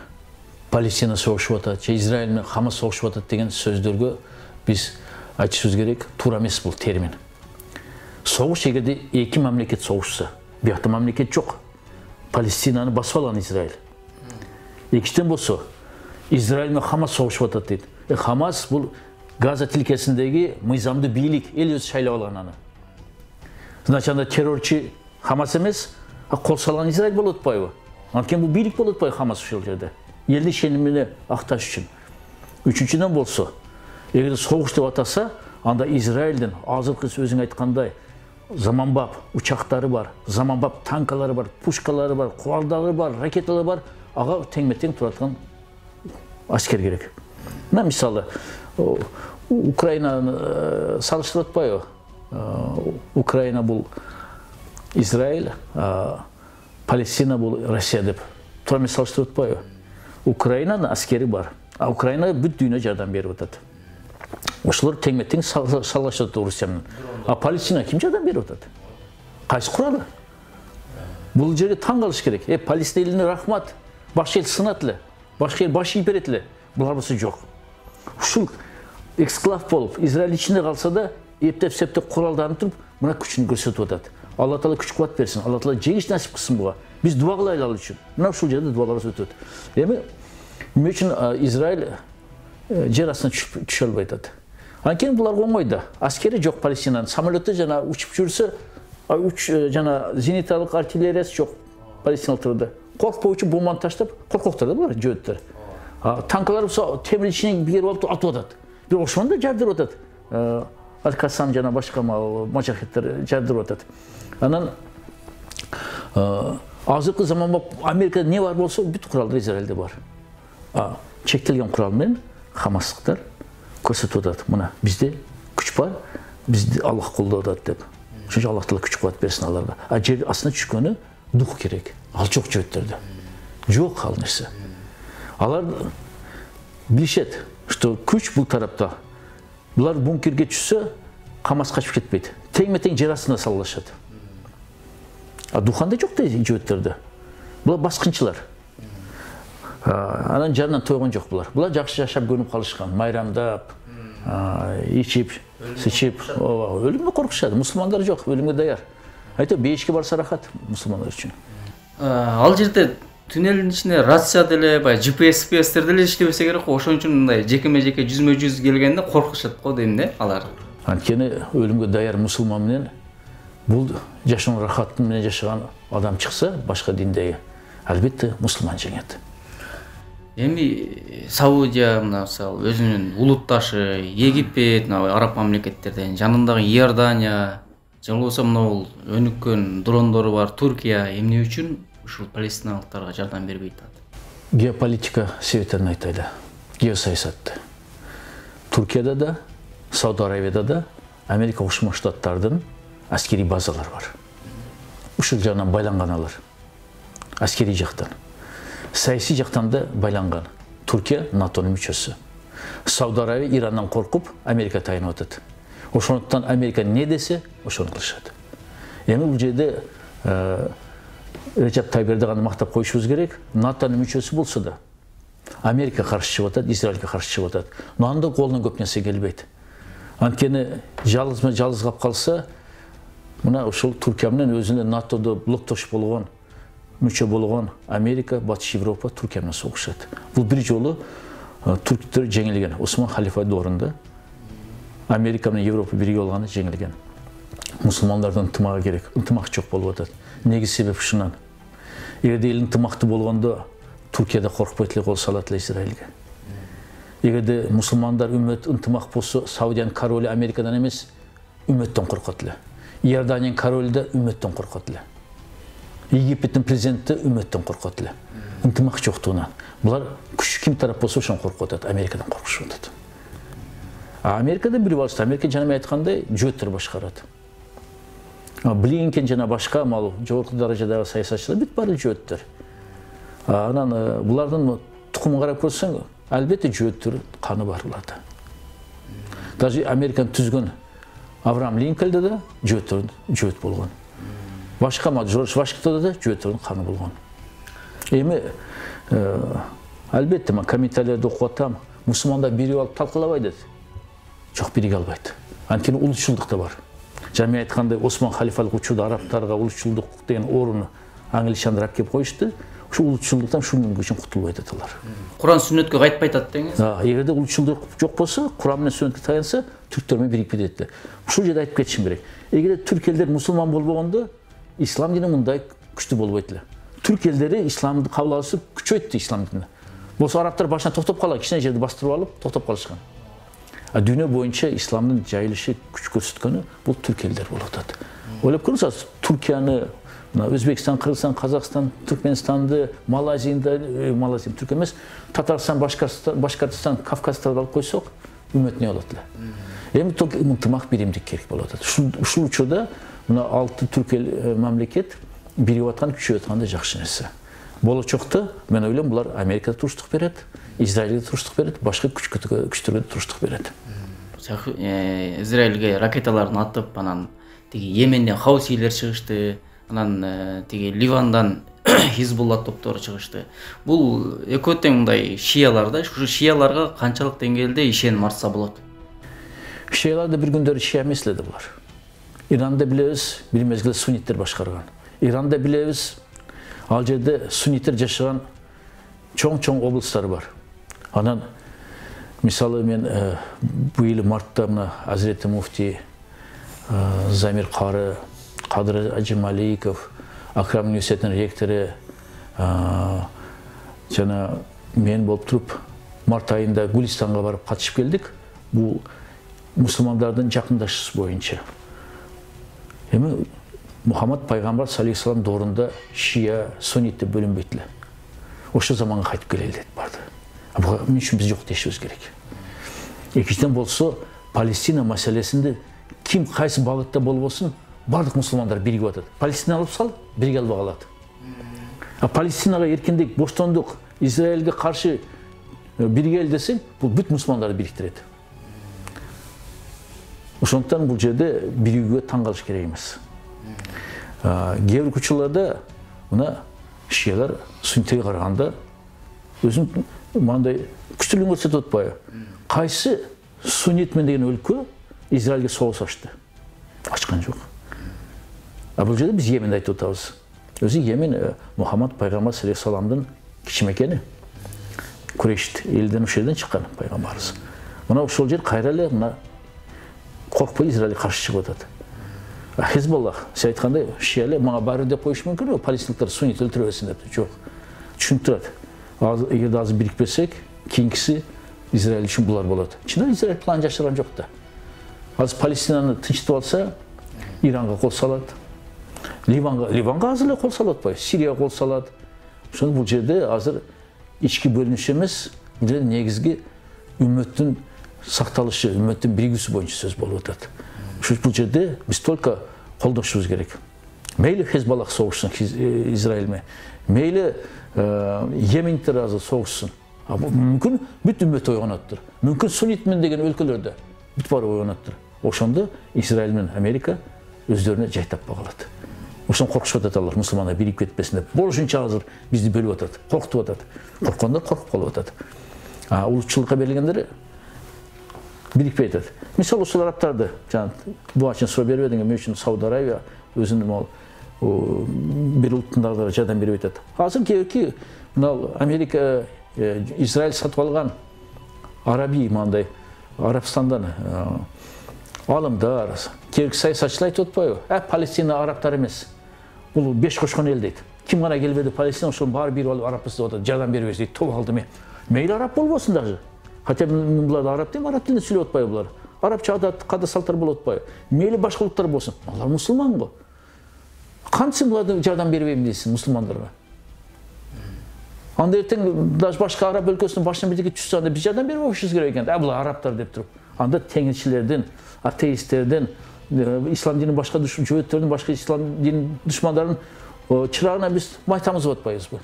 Палестина согушуп атат, же Израиль менен Хамас согушуп атат деген сөздөргө биз айтышыбыз керек, туура эмес бул термин. Согуш эгерде эки мамлекет согушса, биякта мамлекет жок. Палестинаны басып алган Израиль. Экинчиден болсо, Израиль менен Хамас согушуп атат дейт. Хамас бул Газа тилкесиндеги мыйзамдуу бийлик, эл өзү шайлап алган аны. Значит, анда террорчу Хамас эмес, кол салган Израиль болуп атпайбы? Анткени бул бийлик болуп атпайбы Хамас ушул жерде? Элдин ишенимин акташ үчүн. Үчүнчүдөн болсо, эгер согуш деп атаса, анда Израилдин азыркы өзүң айткандай заманбап учактары бар, заманбап танкалары бар, пушкалары бар, куралдары бар, ракеталары бар, ага теңме-тең турат аскер керек. Мына мисалы Украинаны салыштырып атпайбы? Украина бул Израиль, Палестина бул Россия деп туура эмес салыштырып атпайбы? Украинанын аскери бар, а Украина бүт дүйнө жардам берип атат. Ошолор теңме-тең салгылашат Орусия менен. А Палестина ким жардам берип атат? Кайсы куралы? Бул жерге таң калыш керек. Палестина элине рахмат. Башка эл сынат эле. Башка эл баш ийип берет эле. Булар болсо жок. Ушул эксклав болуп, Израиль ичинде калса да, эптеп-септеп куралданып туруп, мына күчүн көрсөтүп атат. Алла Таала күч кубат берсин. Алла Таала жеңиш насип кылсын буга. Биз дуа кылайлы ал үчүн. Мына ушул жерде дуаларыбыз өтөт. Эми эмне үчүн Израиль жер астына түшө албай атат? Анткени булар оңойда. Аскери жок Палестинанын. Самолетте жана учуп жүрсө, жана зениталык артиллериясы жок палестиналыктарда. Коркпоочу бомбаны таштап, коркоктор да булар, жөөттөр. Танкалар болсо темир ичине кирип алып атып атат. Бирок ошону да жардырып атат. Аль-Кассам жана башка мажахеттер жардырып атат. Анан азыркы заманбап Америкада не бар болсо, бүт куралдар Израилде бар. Чектелген курал менен Хамастыктар көрсөтүп атат. Мына бизде күч бар, бизди Аллах колдоп атат деп. Ошон үчүн Аллах Таала күч кубат берсин аларга. Жер астына түшкөнү дух керек. Ал жок жөөттөрдө. Жок ал нерсе. Алар билишет, что күч бул тарапта. Булар бункерге түшсө, Хамас качып кетпейт. Теңме-тең жер астына салышат. Духанда жок да жөөттөрдө. Булар баскынчылар. Анан жанынан тойгон жок булар. Булар жакшы жашап көнүп калышкан, майрамдап, ичип, сычып, өлүмдөн коркушат. Мусулмандар жок, өлүмгө даяр. Айта бейишке барса рахат мусулмандар үчүн. Ал жерде туннелдин ичинде рация деле, GPS деле иштебесе керек го. Ошон үчүн мындай жекеме-жеке жүзмө-жүз келгенде коркушат го дейм да алар. Анткени өлүмгө даяр мусулман менен бул жашоонун рахатын менен жашаган адам чыкса, башка диндеги, албетте мусулман жеңет. Эми Саудия мисалы өзүнүн улутташы Египет, араб мамлекеттерден жанындагы Иордания, же болбосо мына өнүккөн дрондору бар Туркия эмне үчүн ушул палестиналыктарга жардам бербей атат? Геополитика себептерин айтайлы. Геосаясатты. Туркияда да, Сауд Арабияда да Америка Кошмо Штаттардын аскери базалары бар. Ушул жагынан байланган алар. Аскери жактан. Саясий жактан да байланган. Туркия НАТОнун мүчөсү. Сауд Арабия Ирандан коркуп Америка тайынып атат. Ошондуктан Америка не десе, ошону кылышат. Эми бул жерде Режеп Тайип Эрдоганды мактап коюшубуз керек. НАТОнун мүчөсү болсо да Америка каршы чыгып атат, Израилге каршы чыгып атат. Но анда колунан көп нерсе келбейт. Анткени жалгыз калып калса, мына ушул Туркия менен өзүнө НАТОдо блоктош болгон, мүчө болгон Америка, Батыш Европа Туркия менен согушат. Бул бир жолу түрктөр жеңилген. Осман халифа доорунда Америка менен Европа бирге болгону жеңилген. Мусулмандардын ынтымагы керек. Ынтымак жок болуп атат. Негизи себеп ушунан. Эгерде эл ынтымактуу болгондо Туркияда коркпойт эле кол салат эле Израилге. Эгерде мусулмандар үммөт ынтымак болсо, Саудиянын королу Америкадан эмес, үммөттөн коркот эле. Иорданиянын королу да үммөттөн коркот эле. Египеттин президенти үммөттөн коркот эле. Ынтымак жоктугунан. Булар күч ким тарап болсо ошон коркуп атат, Америкадан коркушуп атат. Америкада билип алышты. Америка жана мен айткандай жөөттөр башкарат. Блинкен жана башка жогорку даражадагы саясатчылар бүт баары жөөттөр. Анан булардын тукумун карап көрсөң, албетте жөөттөр каны бар буларда. Даже Американы түзгөн Авраам Линкольнде да жөөт болгон. Башка Жорж Вашингтонда да жөөттөрдүн каны болгон. Эми албетте мен комментарийлерди окуп атам. Мусулмандар бирип алып талкалабай дейт. Жок, бириге албайт. Анткени улутчулдук да бар. Жана мен айткандай Осман халифалык учурда арабтарга улутчулдук деген орунду англичандар алып келип коюшту. Ушул улутчулдуктан ушул күнгө чейин кутулбай атат алар. Куран сүннөткө кайтпай атат деңиз. Эгерде улутчулдук жок болсо, Куран менен сүннөткө таянса, түрктөр менен бирип кетет. Ушул жерде айтып кетишим керек. Эгерде түрк элдер мусулман болбогондо, ислам дини мындай күчтүү болбойт эле. Түрк элдери исламды кабыл алышы күчөйттү ислам динин. Болсо арабтар башынан токтоп калган, кичине жерди бастырып алып, токтоп калышкан. Дүйнө боюнча исламдын жайылышы күч көрсөткөнү бул түрк элдер болуп атат. Ойлоп көрүңүз, Туркияны, Өзбекстан, Кыргызстан, Казакстан, Түркменистанды, Малайзия, Түрк эмес, Татарстан, Башкортостан, Кавказды алып койсок, үммөт не болот эле. Эми ынтымак биримдик керек болуп атат. Ушул учурда мына 6 түрк эл мамлекет бирип аткан, күчөп аткан да жакшы нерсе. Болочокто мен ойлойм булар Америкага туруштук берет, Израилге туруштук берет, башка күчтөргө туруштук берет. Израилге ракеталарын атып, анан тиги Йеменден хаусилер чыгышты, анан тиги Ливандан Хизбулла топтору чыгышты. Бул экөө тең мындай шиялар да, ушу шияларга канчалык деңгээлде ишеним артса болот? Шиялар да бир күндөрү шия эмес эле булар. Иранда билебиз, бир мезгилде сунниттер башкарган. Иранда билебиз, ал жерде сунниттер жашаган чоң облустар бар. Анан мисалы мен быйыл мартта мына Азирети муфти Замир Кары, Кадыр Ажималиков, Акрам университетинин ректору жана мен болуп туруп март айында Гулистанга барып катышып келдик. Бул мусулмандардын жакындашысы боюнча. Эми Мухаммад пайгамбар саллаллаху алейхи доорунда шия, суннит деп бөлүнбөйт эле. Ошол заманга кайтып келели деп барды. Буга эмне үчүн биз жок дешибиз керек. Экинчиден болсо, Палестина маселесинде ким кайсы багытта болбосун, бардык мусулмандар биригип атат. Палестина алып сал, бирге албай калат. Палестинага эркиндик, боштондук, Израилге каршы бирге эл десең, бул бүт мусулмандарды бириктирет. Ошондуктан бул жерде биригүүгө таң калыш керек эмес. Кээ бир учурларда мына шиялар суннитке караганда өзүн мындай күчтүүлүгүн көрсөтүп атпайбы? Кайсы суннитмен деген өлкө Израилге согуш ачты? Ачкан жок. Бул жерде биз Йеменди айтып атабыз. Өзү Йемен Мухаммад пайгамбар саллаллаху алейхи вассаламдын кичимекени. Курейш элден ушул жерден чыккан пайгамбарыбыз. Мына ошол жер кайра эле мына коркпой Израилге каршы чыгып атат. Хизбуллах, сиз айткандай, шиялар мага баары деп коюш мүмкүн, палестиналыктар суннит өлтүрөбөсүн деп. Жок. Түшүнүп турат. Эгерде азыр бирикпесек, кийинкиси Израиль үчүн булар болот. Чындап Израиль план жашырган жок да. Азыр Палестинаны тынчтып алса, Иранга кол салат. Ливанга азыр эле кол салып атпайбы? Сирияга кол салат. Ошондо бул жерде азыр ички бөлүнүш эмес, бул негизги үммөттүн сакталышы, үммөттүн биригүүсү боюнча сөз болуп атат. Бул жерде биз только колдошубуз керек. Мейли Хизбаллах согушsun Израиль менен, мейли Йемендер азыр согушsun. Мүмкүн бүт үммөт ойгонаттыр. Мүмкүн суннитмен деген өлкөлөрдө бүт баары ойгонаттыр. Ошондо Израиль менен Америка өздеріне жай таппай қалады. Ошон коркушуп атат алар, мусулмандар бирип кетпесин деп. Болушунча азыр бизди бөлүп атат, коркутуп атат. Корккондор коркуп калып атат. Улутчулукка берилгендер бирикпей атат. Мисалы ушул арабтарды, жана буга чейин суроо берип эдиң, эмне үчүн Сауд Арабия өзүнүн бир улуттун дагы жардам берип атат. Азыр кээки мына Америка, Израиль сатып алган Араби мындай Арабстандан алымдар, кээки саясатчылар айтып атпайбы? Палестина арабтар эмес. Бул беш кошкон эл дейт. Ким гана келбеди Палестина, ошол баары бирип алып араббыз деп атат, жардам беребиз дейт. Топ алды мен. Мейли араб болбосун дагы. Хотя булар араб дейм, араб тилинде сүйлөп атпайбы булар. Арабча адат, када салттар болуп атпайбы? Мейли башка улуттар болсун. Алар мусулман го. Кантип буларды жардам бербейм дейсиң мусулмандарга? Анда эртең даже башка араб өлкөсүнүн башына бирдеке түшсө, анда биз жардам бербешибиз керек экен. Булар арабтар деп туруп. Анда теңирчилердин, атеисттердин, ислам динин башка жөөттөрдүн, башка ислам динин душмандарынын чырагына биз майтамыз деп атпайбызбы?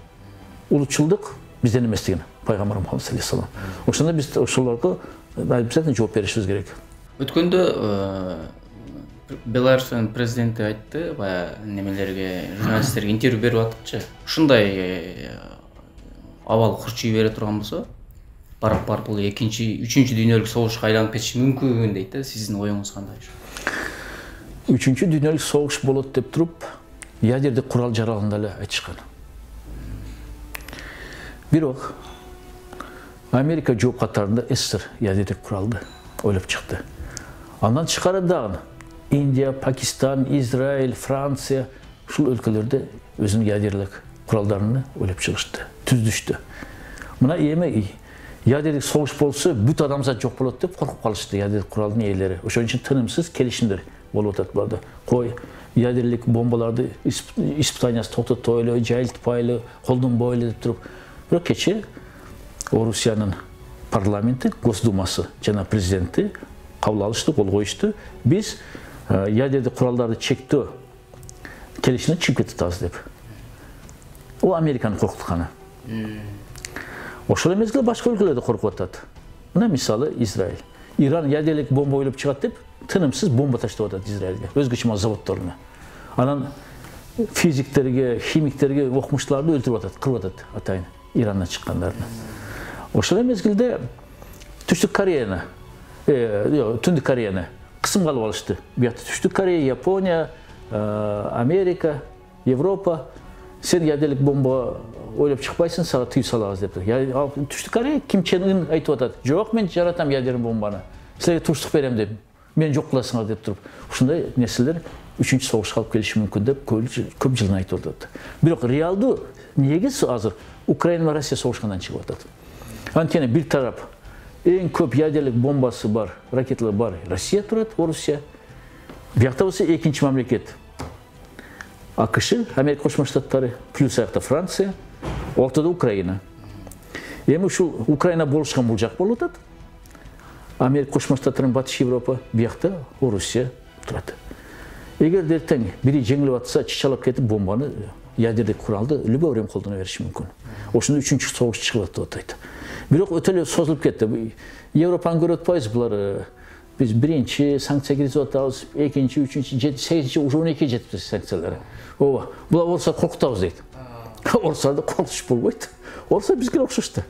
Улутчулдук бизден эмес деген пайгамбар Мухаммад саллаллаху алейхи ва саллям. Ошондо биз ошолорго обязательно жооп беришибиз керек. Өткөндө Беларустун президенти айтты, баягы немелерге, журналисттерге интервью берип атыпчы. Ушундай абал курчуй бере турган болсо, барып бул экинчи, үчүнчү дүйнөлүк согушка айланып кетиши мүмкүн дейт да. Сиздин оюңуз кандай? Үчүнчү дүйнөлүк согуш болот деп туруп, ядердик курал жаралганда эле айтышкан. Бирок Америка жооп катарында СССР ядердик куралды ойлоп чыкты. Андан тышкары дагы Индия, Пакистан, Израиль, Франция ушул өлкөлөрдө өзүнүн ядерлик куралдарын ойлоп чыгышты, түздүштү. Мына эми ядердик согуш болсо бүт адамзат жок болот деп коркуп калышты ядердик куралдын ээлери. Ошон үчүн тынымсыз келишимдер болуп атат буларда. Кой ядерлик бомбаларды испытаниясы токтотойлу, жайылтпайлы, колдонбойлу деп туруп. Бирок кечээ Орусиянын парламенти, Госдумасы жана президенти кабыл алышты, кол коюшту. Биз ядердик куралдарды чектөө келишимине чыгып кетебиз деп. О Американын коркутканы. Ошол эмес эле башка өлкөлөр да коркуп атат. Мына мисалы Израиль. Иран ядерлик бомба ойлоп чыгат деп тынымсыз бомба таштап атат Израилге, өзгөчө заводдоруна. Анан физиктерге, химиктерге окумуштууларды өлтүрүп атат, кырып атат атайын Ирандан чыккандарды. Ошол мезгилде Түштүк Кореяны, Түндүк Кореяны кысымга алып алышты. Буякта Түштүк Корея, Япония, Америка, Европа сен ядерлик бомба ойлоп чыкпайсың, сага тыюу салабыз деп. Түштүк Корея Ким Чен Ын айтып атат. Жок, мен жаратам ядерлик бомбаны. Силерге туруштук берем деп. Мен жок кыласыңар деп туруп. Ушундай нерселер 3-чү согушка алып келиши мүмкүн деп көп жылдан айтып атат. Бирок реалдуу негиз азыр Украина менен Россия согушкандан чыгып атат. Анткени бир тарап эң көп ядерлик бомбасы бар, ракеталар бар Россия турат, Орусия. Буякта болсо экинчи мамлекет АКШ, Америка Кошмо Штаттары, плюс аякта Франция, ортодо Украина. Эми ушул Украина болушкан бул жак болуп атат. Америка Кошмо Штаттары, Батыш Европа, буякта Орусия турат. Эгер эртең бири жеңилип атса, чычалап кетип бомбаны, ядердик куралды любой время колдоно бериши мүмкүн. Ошондо 3-чү согуш чыгып атат деп айтат. Бирок өтө эле созулуп кетти. Европаны көрүп атпайбыз булар. Биз биринчи санкция киргизип атабыз, экинчи, үчүнчү, 7-8-чи, уже 12 жетипти санкциялар. Ооба, булар болсо коркутабыз дейт. Орустарда коркуш болбойт. Орустар бизге окшош да.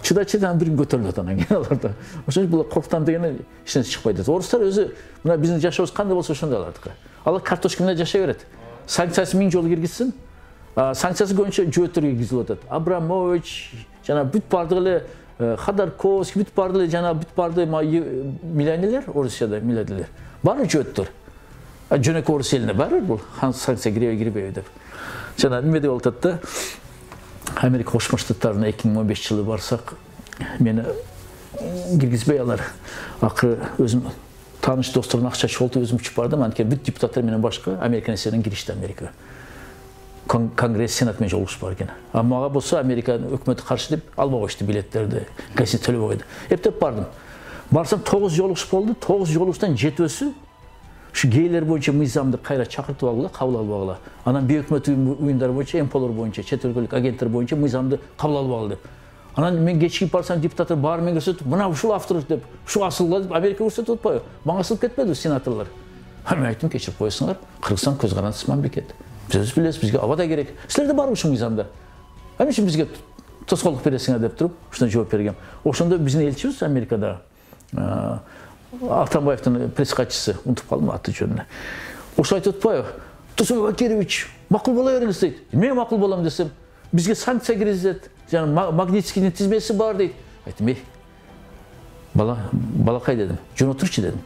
Чыда-чыдан бир көтөрүлөт анан кийин аларда. Ошон үчүн булар коркутам дегени эч нерсе чыкпайт. Орустар өзү мына биздин жашообуз кандай болсо ошондой алардыкы. Алар картошка менен жашай берет. Санкциясы 1000 жолу киргизсин. Санкциясы көбүнчө жөөттөргө киргизилип атат. Абрамович, жана бүт бардык эле Ходорковский, бүт бардык эле жана бүт барды миллионерлер Орусияда миллионерлер. Баары жөөттөр. Жөнөкөй орус элине баары бул санкция кирбейби деп. Жана неме деп атат да? Америка Кошмо Штаттарына 2015 жылы барсак, мени киргизбей алар. Акыры өзүм тааныш достордун акча чогултуп өзүм учуп бардым. Анткени бүт депутаттар менен башка Америка нерседен киришти Америкага. Конгресс, сенат менен жолугушуп бар экен. А мага болсо Американын өкмөтү каршы деп албай койчу билеттерди, гасит төлөбөй койду. Эптеп бардым. Барсам 9 жолугуш болду. 9 жолугуштан 7-өсү ушу гейлер боюнча мыйзамды кайра чакыртып алгыла, кабыл албагыла. Анан бейөкмөт уюмдар боюнча, МПОлор боюнча, чет өлкөлүк агенттер боюнча мыйзамды кабыл албагыла деп. Анан мен кечигип барсам, депутаттар баары менен көрсөтүп, мына ушул автор деп, ушу асылла деп Америка көрсөтүп атпайбы? Мага асылып кетпеди сенаторлор. Мен айттым, кешіріп қойсыңдар, Қырғызстан көз қарандысыз мемлекет. Біз білесіз, бізге ауа да керек. Сіздер де бар ушун мыйзамда. Эмне үчүн бизге тоскоолдук бересиңер деп туруп, ушуна жооп бергем. Ошондо биздин элчибиз Америкада Атамбаевдин пресс катчысы, унутуп калдым аты жөнүн. Ошо айтып атпайбы? Турсунбек Бакирович, макул боло бериңиз дейт. Мен макул болом десем, бизге санкция киргизет, жана Магнитскийдин тизмеси бар дейт. Айттым, балакай дедим, жөн отурчу дедим.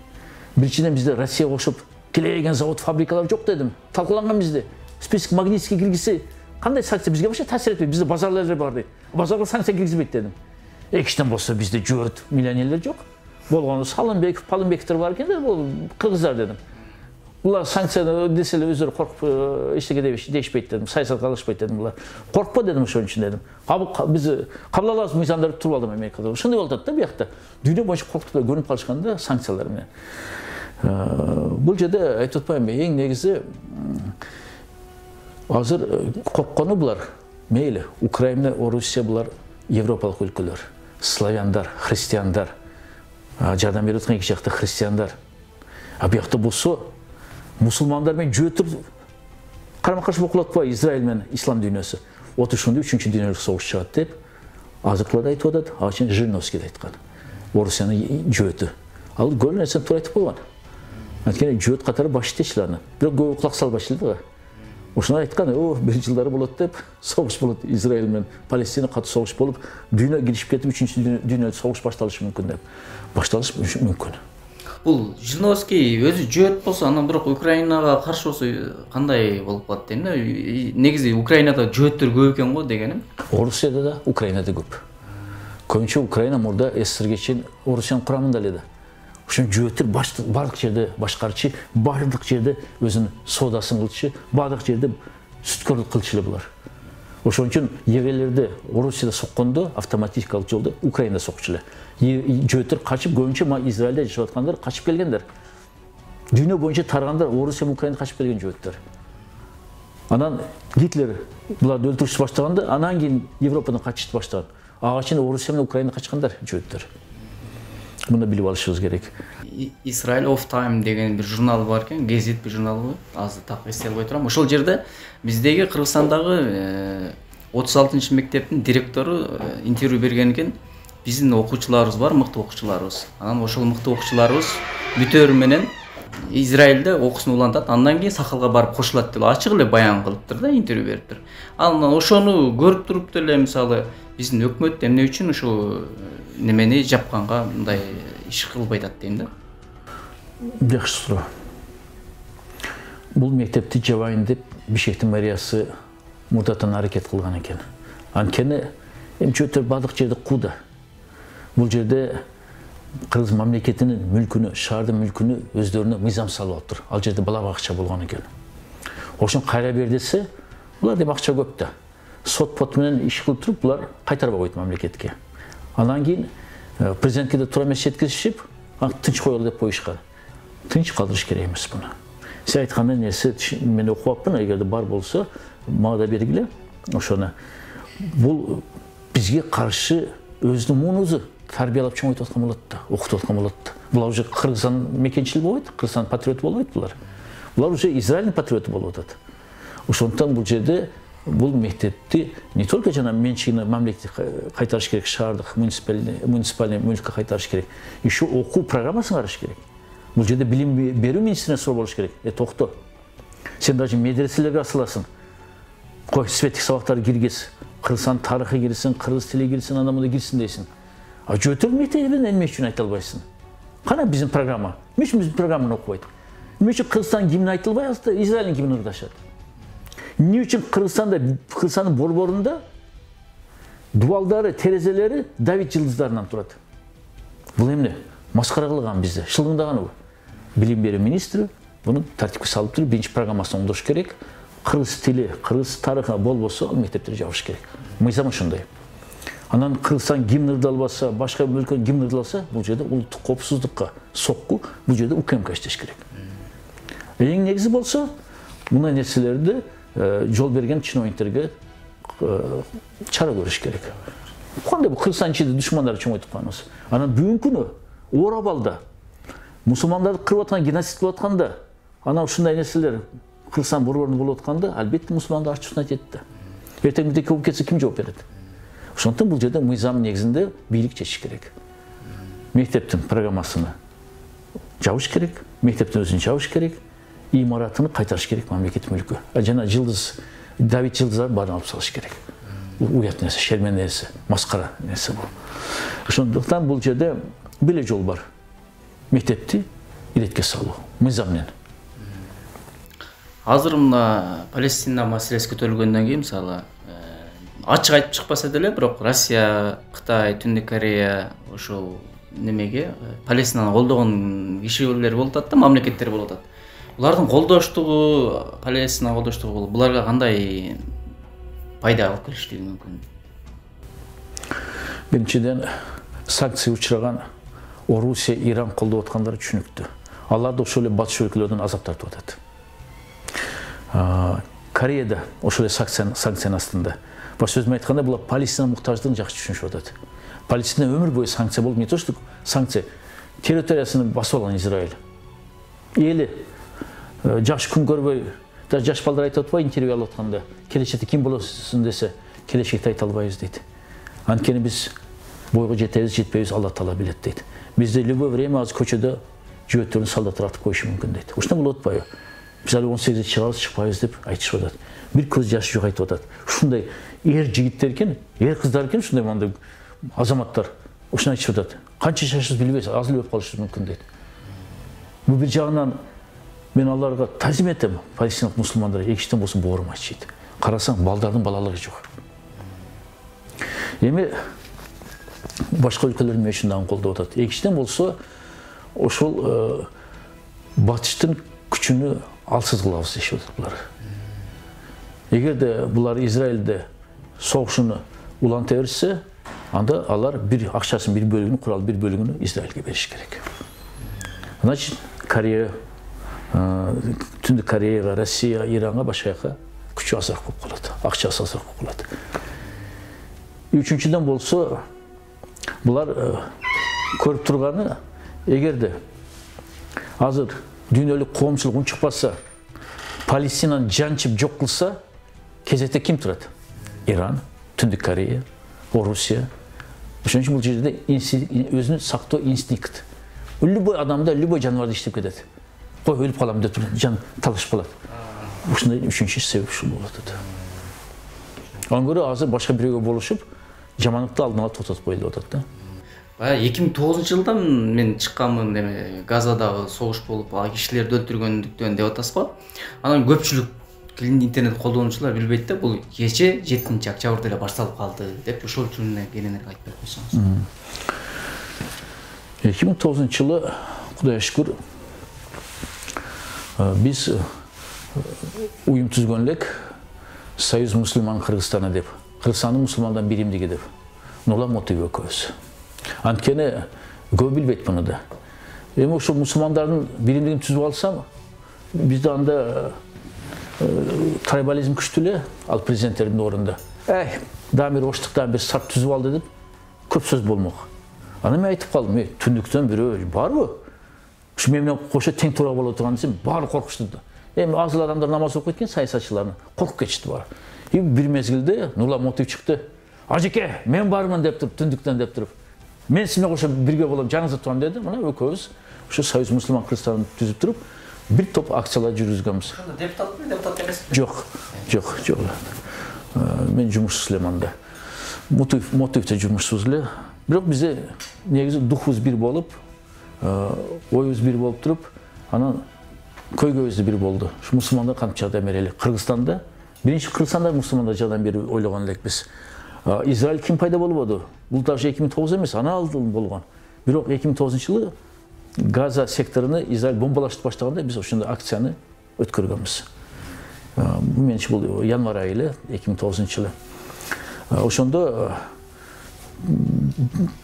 Биринчиден бизде Россия кошуп келеген завод, фабрикалар жок дедим. Талкууланган бизде. Список Магнитский киргизсе, кандай санкция бизге вообще таасир этпейт? Бизде базарлар бар дейт. Базарга санкция киргизбейт дедим. Экичтен болсо бизде жөөт миллионерлер жок. Болгону Салымбеков, Палымбековдор бар экен да, бул кыргыздар дедим. Булар санкция десе эле өздөрү коркуп эчтеке дешпейт дедим. Саясатка алышпайт дедим булар. Коркпо дедим ошон үчүн дедим. Биз кабыл алабыз мыйзамдарды туруп алдым Америкада. Ошондой болуп атат да биякта. Дүйнө боюнча коркутуп көрүнүп калышкан да санкциялар менен. Бул жерде айтып атпаймынбы, эң негизи азыр корккону булар мейли Украина, Орусия булар европалык өлкөлөр, славяндар, христиандар, жардам берип аткан эки жакта христиандар. Биякта болсо мусулмандар менен жөөтүп карама-каршы болуп атпайбы Израиль менен ислам дүйнөсү. Вот ушундай 3-чү дүйнөлүк согуш чыгат деп азыклар айтып атат, ачын Жириновский айткан. Орусиянын жөөтү. Ал көп нерсени туура айтып койгон. Анткени жөөт катары баш иштечилер. Бирок көбү кулак салбашчылар да. Ошону айткан, бир жылдары болот деп, согуш болот Израиль менен Палестина катуу согуш болуп, дүйнө кирип кетип 3-чү дүйнөлүк согуш башталышы мүмкүн деп. Башталышы мүмкүн. Бул Жириновский өзү жөөт болсо, анан бирок Украинага каршы болсо кандай болуп калат дейм да. Негизи Украинада жөөттөр көп экен го дегеним. Орусияда да, Украинада көп. Көбүнчө Украина мурда СССРге чейин Орусиянын курамында эле да. Ошон жөөттөр бардык жерде башкарчы, бардык жерде өзүнүн соодасын кылчы, бардык жерде сүткөрлүк кылчы булар. Ошон үчүн еврейлерди Орусияда соккондо автоматикалык жолдо Украинада сокчу эле. Жөөттөр качып, көбүнчө Израилде жашап аткандар качып келгендер. Дүйнө боюнча таргандар Орусия, Украина качып келген жөөттөр. Анан Гитлер буларды өлтүрүш баштаганда, анан кийин Европадан качышты баштаган. Ага чейин Орусия менен Украина качкандар жөөттөр. Муну билип алышыбыз керек. Israel of Time деген бир журнал бар экен, газет бир журнал бу. Азыр так эстей албай турам. Ошол жерде биздеги Кыргызстандагы 36-мектептин директору интервью берген экен. Биздин окуучуларыбыз бар, мыкты окуучуларыбыз. Анан ошол мыкты окуучуларыбыз бүтөөрү менен Израилде окуусун улантат, андан кийин сакалга барып кошулат деп ачык эле баян кылыптыр да, интервью бериптир. Анан ошону көрүп туруп деле мисалы биздин өкмөт эмне үчүн ушу немени жапканга мындай иш кылбай атат дейм да. Жакшы суроо. Бул мектепти жабайын деп Бишкектин мэриясы мурдатан аракет кылган экен. Анткени жөөттөр бардык жерде кууда. Бул жерде Кыргыз мамлекетинин мүлкүнү, шаардын мүлкүнү өздөрүнө мыйзам салып алыптыр. Ал жерде бала бакча болгон экен. Ошон кайра бер десе, булар деп акча көп да. Сот менен иш кылып туруп, булар кайтарбай койду мамлекетке. Андан кийин президентке да туура эмес жеткизишип, тынч коелу деп коюшкан. Тынч калтырыш керек эмес буну. Сиз айткандай нерсе мен окуп атпын, эгерде бар болсо, мага да бергиле. Ошону бул бизге каршы өзүнүн муунузу тарбиялап чоңойтуп аткан болот да, окутуп аткан болот да. Булар уже Кыргызстан мекенчил болбойт, Кыргызстан патриоты болбойт булар. Булар уже Израилдин патриоты болуп атат. Ошондуктан бул жерде бул мектепти не только жана менчигине мамлекетке кайтарыш керек, шаардык муниципальный мүлккө кайтарыш керек. Еще окуу программасын караш керек. Бул жерде билим берүү министрине суроо болуш керек. Токто. Сен даже медреселерге асыласың. Кой светтик сабактарды киргиз. Кыргызстан тарыхы кирсин, кыргыз тили кирсин, анда мында кирсин дейсиң. Жөөтөр мектебин эмне үчүн айта албайсың? Кана биздин программа? Эмне үчүн биздин программаны окубайт? Эмне үчүн Кыргызстан гимни айтылбай атты, Израилдин гимни ырдашат? Эмне үчүн Кыргызстандын борборунда дубалдары, терезелери Давид жылдыздарынан турат? Бул эмне? Маскара кылган бизди, шылгындаган бул. Билим берүү министри буну тартипке салып туруп, биринчи программасын оңдош керек. Кыргыз тили, кыргыз тарыхы болбосо, ал мектептерди жабыш керек. Мыйзам ошондой. Анан Кыргызстан гимн ырдалбаса, башка өлкөнүн гимн ырдалса, бул жерде улуттук коопсуздукка сокку, бул жерде УКМК иштеш керек. Эң негизи болсо, мындай нерселерди жол берген чиновниктерге чара көрүш керек. Кандай бул Кыргызстан ичинде душмандарды чоңойтуп калабыз. Анан бүгүнкү күнү Орабалда мусулмандарды кырып аткан, геноцид кылып атканда Ana ушундай нерселер кылсам борборунда болуп атканда, албетте мусулмандар ачык айтат да. Эртеңдеки болуп кетсе ким жооп берет? Ошондуктан бул жерде мыйзам негизинде бийлик чечиш керек. Мектептин программасыны жабыш керек, мектептин өзүн жабыш керек, имаратыны кайтарыш керек мамлекет мүлкү. Жана жылдыз, Давид жылдыздарды баарын алып салыш керек. Уят нерсе, шермен нерсе, маскара нерсе бул. Ошондуктан бул жерде бир жол бар. Мектепти иретке салуу, мыйзам менен. Азыр мына Палестина маселеси көтөрүлгөндөн кийин мисалы ачык айтып чыкпаса деле, бирок Россия, Кытай, Түндүк Корея ошол немеге Палестинаны колдогон кишилер болуп атат да, мамлекеттер болуп атат. Булардын колдоштугу, Палестина колдоштугу буларга кандай пайда алып келиштиги мүмкүн? Биринчиден, санкция учураган Орусия, Иран колдоп аткандары түшүнүктүү. Алар да ошол эле батыш өлкөлөрдөн азап тартып атат. Кореяда ошол эле санкциянын астында. Башка сөз менен айтканда, булар Палестина муктаждыгын жакшы түшүнүшүп атат. Палестина өмүр бою санкция болуп, не то что санкция, территориясын басып алган Израиль. Эли жакшы күн көрбөй, даже жаш балдар айтып атпайбы интервью алып атканда, келечекте ким болосуң десе, келечекте айта албайбыз дейт. Анткени биз бойго жетебиз, жетпейбиз, Алла Таала билет дейт. Бизде любой время азыр көчөдө жөөттөрүн солдаттар атып коюшу мүмкүн дейт. Ушуна болуп атпайбы? Биз али 18-де чыгабыз, чыкпайбыз деп айтышып атат. Бир көз жашы жок айтып атат. Ушундай жигиттер экен, кыздар экен, ушундай мындай азаматтар ушуну айтышып атат. Канча жашыбыз билбейбиз, аз эле өлүп калышыбыз мүмкүн дейт. Бул бир жагынан мен аларга тазим этем, палестиналык мусулмандар экичтен болсо боорум ачыйт. Карасаң, балдардын балалыгы жок. Эми башка өлкөлөр эмне үчүн дагы колдоп атат? Экичтен болсо ошол батыштын күчүнү алсыз кылабыз дешип атат булар. Эгерде булар Израилде согушуну уланта берсе, анда алар бир акчасын бир бөлүгүн, курал бир бөлүгүн Израилге бериш керек. Значит, Корея, Түндүк Кореяга, Россия, Иранга, башка жака күчү азыраак болуп калат, акчасы азыраак болуп калат. Үчүнчүдөн болсо, булар көрүп турганы, эгерде азыр дүйнөлүк коомчулук унчукпаса, Палестинаны жанчып жок кылса, кезекте ким турат? Иран, Түндүк Корея, Орусия. Ошон үчүн бул жерде өзүнүн сактоо инстинкт. Любой адамда, любой жаныбарда иштеп кетет. Кой өлүп калам деп жан талашып калат. Ушундай үчүнчү себеп ушул болуп атат. Аны көрө азыр башка бирөөгө болушуп, жамандыкты алдын ала токтотуп коелу деп атат да. Баягы 2009-жылда мен чыкканмын, эме Газадагы согуш болуп, кишилерди өлтүргөндүктөн деп атасызбы? Анан көпчүлүк интернет колдонуучулар билбейт да, бул кече 7-октябрда эле башталып калды деп, ошол үчүн кененирээк айтып берип койсоңуз. 2009-жылы, Кудайга шүкүр, биз уюм түзгөн элек, Союз мусулман Кыргызстаны деп, Кыргызстандын мусулмандан биримдиги деп. Нула мотив экөөбүз. Анткени көп билбейт муну да. Эми ошол мусулмандардын биримдигин түзүп алсам, бизде анда трайбализм күчтүү эле, ал президенттердин орунда. Дагы бир оштук, дагы бир сарт түзүп алды деп көп сөз болмок. Аны мен айтып калдым, түндүктөн бирөө барбы? Ушу мен менен кошо тең туура боло турган десем, баары коркушту да. Эми аз эле адамдар намаз окуйт экен, саясатчылар коркуп кетишти баары. Бир мезгилде Нула мотив чыкты. Ажеке, мен бармын деп туруп, түндүктөн деп туруп. Мен сизге кошо бирге болом, жаныңызда турам деди. Мына экөөбүз ушу Союз мусулман Кыргызстанды түзүп туруп, бир топ акциялар жүргүзгөнбүз. Депутатпы, депутат эмеспи? Жок. Мен жумушсуз элем анда. Мотивде жумушсуз эле. Бирок бизде негизи духубуз бир болуп, оюбуз бир болуп туруп, анан көйгөйүбүз бир болду. Ушу мусулмандар кантип жардам берели? Кыргызстанда, биринчи Кыргызстанда мусулмандар жардам берип ойлогон элекпиз. Израиль ким пайда болбоду? Бул даже 2009 эмес, ана алдын болгон. Бирок 2009-жылы Газа секторуну Израиль бомбалашып баштаганда биз ошондой акцияны өткөргөнбүз. Менимче бул январь айы эле 2009-жылы. Ошондо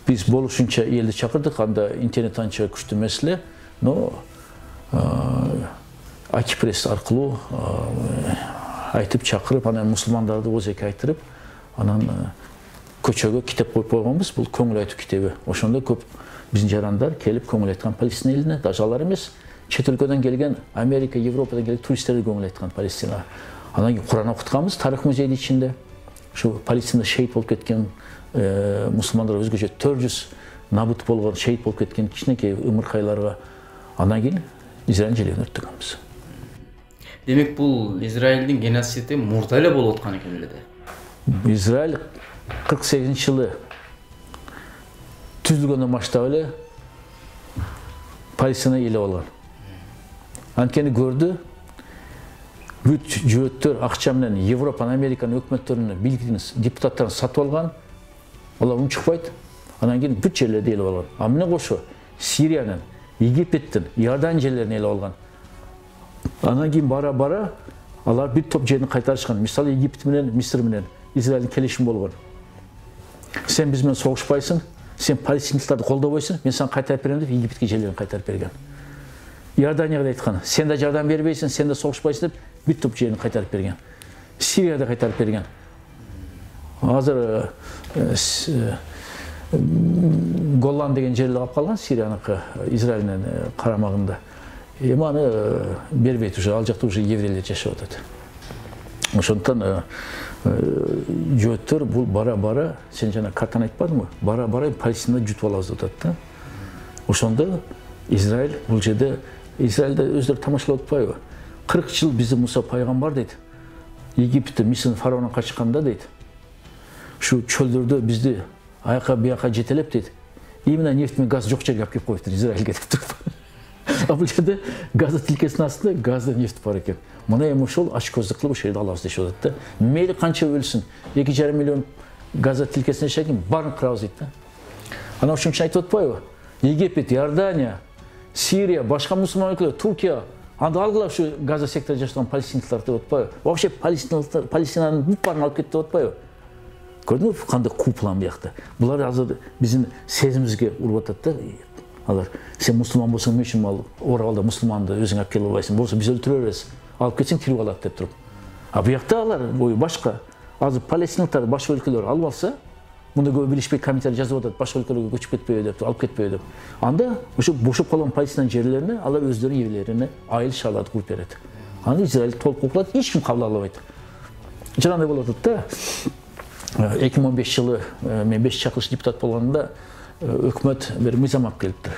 биз болушунча элди чакырдык, анда интернет анча күчтүү эмес эле, но Акипресс аркылуу айтып чакырып, анан мусулмандарды озеке айтырып, анан көчөгө китеп коюп койгонбуз. Бул көңүл айтуу китеби. Ошондо көп биздин жарандар келип көңүл айткан Палестина элине, даже алар эмес, чет өлкөдөн келген Америка, Европадан келген туристтерге көңүл айткан Палестина. Анан кийин Кур'ан окутканбыз тарых музейдин ичинде. Şu Палестинада шейит болуп кеткен мусулмандар өзгөчө 400 набыт болгон, шейит болуп кеткен кичинекей ымыркайларга анан кийин Израиль желегин өрттөгөнбүз. Демек бул Израилдин геноциди мурда эле болуп аткан экен эле да. Израиль 48-жылы түзүлгөндөн баштап эле Палестина эле болгон. Анткени көрдү, бүт жөөттөр акча менен Европанын, Американын өкмөттөрүнүн билгин депутаттарын сатып алган. Алар унчукпайт. Анан кийин бүт жерлерди элеп алган. Амына кошо Сириянын, Египеттин, Иордан жерлерин элеп алган. Анан кийин бара-бара алар бир топ жерин кайтарышкан. Мисалы Египет менен Мисыр менен Израилдин келишими болгон. Сен биз менен согушпайсың, сен палестиналыктарды колдобойсуң, мен сага кайтарып берем деп Египетке жерлерин кайтарып берген. Иорданияга да айткан, сен да жардам бербейсиң, сен да согушпайсың деп бир топ жерин кайтарып берген. Сирияда кайтарып берген. Азыр Голлан деген жерде калып калган, Сирияныкы, Израилдин карамагында. Эми аны бербейт уже, ал жакта уже еврейлер жашап атат. Ошондуктан жөөттөр бул бара-бара, сен жана картаны айтпадыңбы? Бара-бара Палестинада жутуп алабыз деп атат да. Ошондо Израиль бул жерде Израилде өздөрү тамашалап атпайбы? 40 жыл бизде Муса пайгамбар дейт. Египетте Мисыр фараонун качканда дейт. Şu çöldөрдө бизди аяка бияка жетелеп дейт. Именно нефть менен газ жок жерге алып келип коюптур, Израилге деп туруп. А бул жерде газды тилкесинин астында газды нефть бар экен. Мына эми ошол ачкөздүк кылып ошол жерде алабыз дешип атат да. Мейли канча өлсүн, 2,5 миллион газды тилкесине жашайын, баарын кырабыз дейт да. Анан ошон үчүн айтып атпайбы? Египет, Иордания, Сирия, башка мусулман өлкөлөр, Туркия, анда алгыла ушу Газа секторунда жашаган палестиналыктар деп атпайбы? Вообще Палестинанын бүт баарын алып кетти деп атпайбы? Көрдүңбү кандай куплан биякта. Булар азыр биздин сезимибизге уруп атат да. Алар сен мусулман болсоң эмне үчүн ал Оралда мусулманды өзүң алып келип албайсың? Болсо биз өлтүрө беребиз. Алып кетсең тирип алат деп туруп. А буякта алар бою башка. Азыр палестиналыктар башка өлкөлөр алып алса, мында көп билишпей комментарий жазып атат, башка өлкөлөргө көчүп кетпейби деп, алып кетпейби деп. Анда ошо бошоп калган Палестина жерлерине алар өздөрүнүн жерлерине айыл шаарларды куруп берет. Аны Израиль толук куплат, эч ким кабыл албайт. Жанагындай болуп атат да. 2015 жылы мен 5 чакырыш депутат болгондо өкмөт бир мыйзам алып келиптир.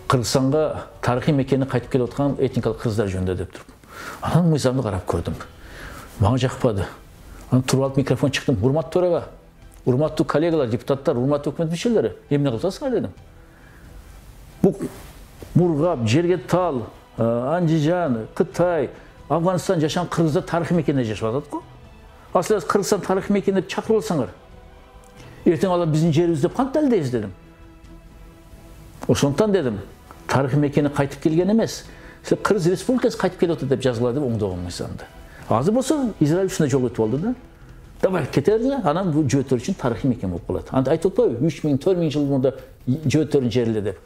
Кыргызстанга тарыхый мекени кайтып келип аткан этникалык кыргыздар жөнүндө деп туруп. Анан мыйзамды карап көрдүм. Мага жакпады. Анан туруп алып микрофон чыктым. Урматтуу төрага, урматтуу коллегалар, депутаттар, урматтуу өкмөт мүчөлөрү, эмне кылып атасыңар дедим. Бул Мургап, Жергетал, Андижан, Кытай, Афганистан жашаган кыргыздар тарыхый мекенде жашап атат го. Аслы Кыргызстан тарыхый мекени деп чакырып алсаңар, эртең алар биздин жерибиз деп кантип далилдейбиз дедим. Ошондуктан дедим, тарыхый мекени кайтып келген эмес, Кыргыз Республикасы кайтып келип атат деп жазгыла деп оңдогон мыйзамды. Азыр болсо Израиль үчүн жол өтүп алды да. Давай кетерле, анан бул жөөттөр үчүн тарыхый мекен болуп калат. Анда айтып атпайбы, 3000, 4000 жыл мурда жөөттөрүн жерле деп.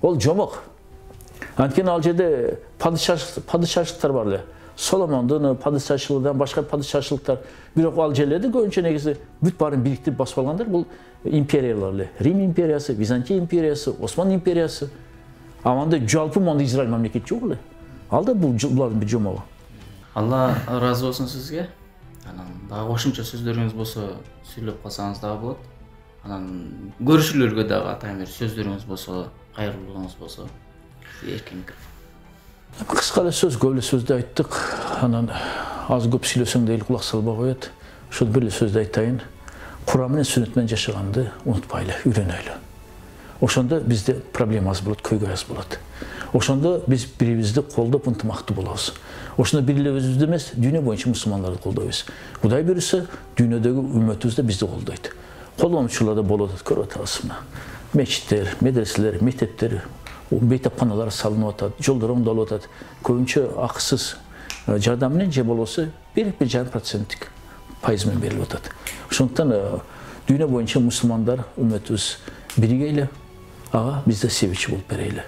Ол жомок. Анткени ал жерде падышачылыктар бар эле. Соломондун падышачылыгынан башка падышачылыктар. Бирок ал жерлерди көбүнчө негизи бүт баарын бириктирип басып алгандар бул империялар эле. Рим империясы, Византия империясы, Осман империясы. Анда жалпы монда Израиль мамлекети жок эле. Алда булардын бир жомогу. Алла ыраазы болсун сизге. Анан дагы кошумча сөздөрүңүз болсо сүйлөп калсаңыз дагы болот. Анан көрүүчүлөргө дагы атайын бир сөздөрүңүз болсо, кайрылуулуңуз болсо эркин микрофон. Кыска эле сөз, көп эле сөздү айттык. Анан аз көп сүйлөсөң да эл кулак салбай коет. Ошол бир эле сөздү айтайын. Куран менен сүннөт менен жашаганды унутпайлы, үйрөнөйлү. Ошондо бизде проблема аз болот, көйгөй аз болот. Ошондо биз бирибизди колдоп ынтымактуу болобуз. Ошондо бир эле өзүбүздү эмес, дүйнө боюнча мусулмандарды колдойбуз. Кудай буюрса, дүйнөдөгү үммөтүбүз да бизди колдойт. Колдонуучулар да болот, көрүп атабыз мына. Мечиттер, медреселер, мектептер, бейтапканалар салынып атат, жолдор оңдолуп атат. Көбүнчө акысыз жардам менен же болбосо 1,5% пайыз менен берилип атат. Ошондуктан дүйнө боюнча мусулмандар үммөтүбүз биригейле, ага биз да себепчи болуп берели.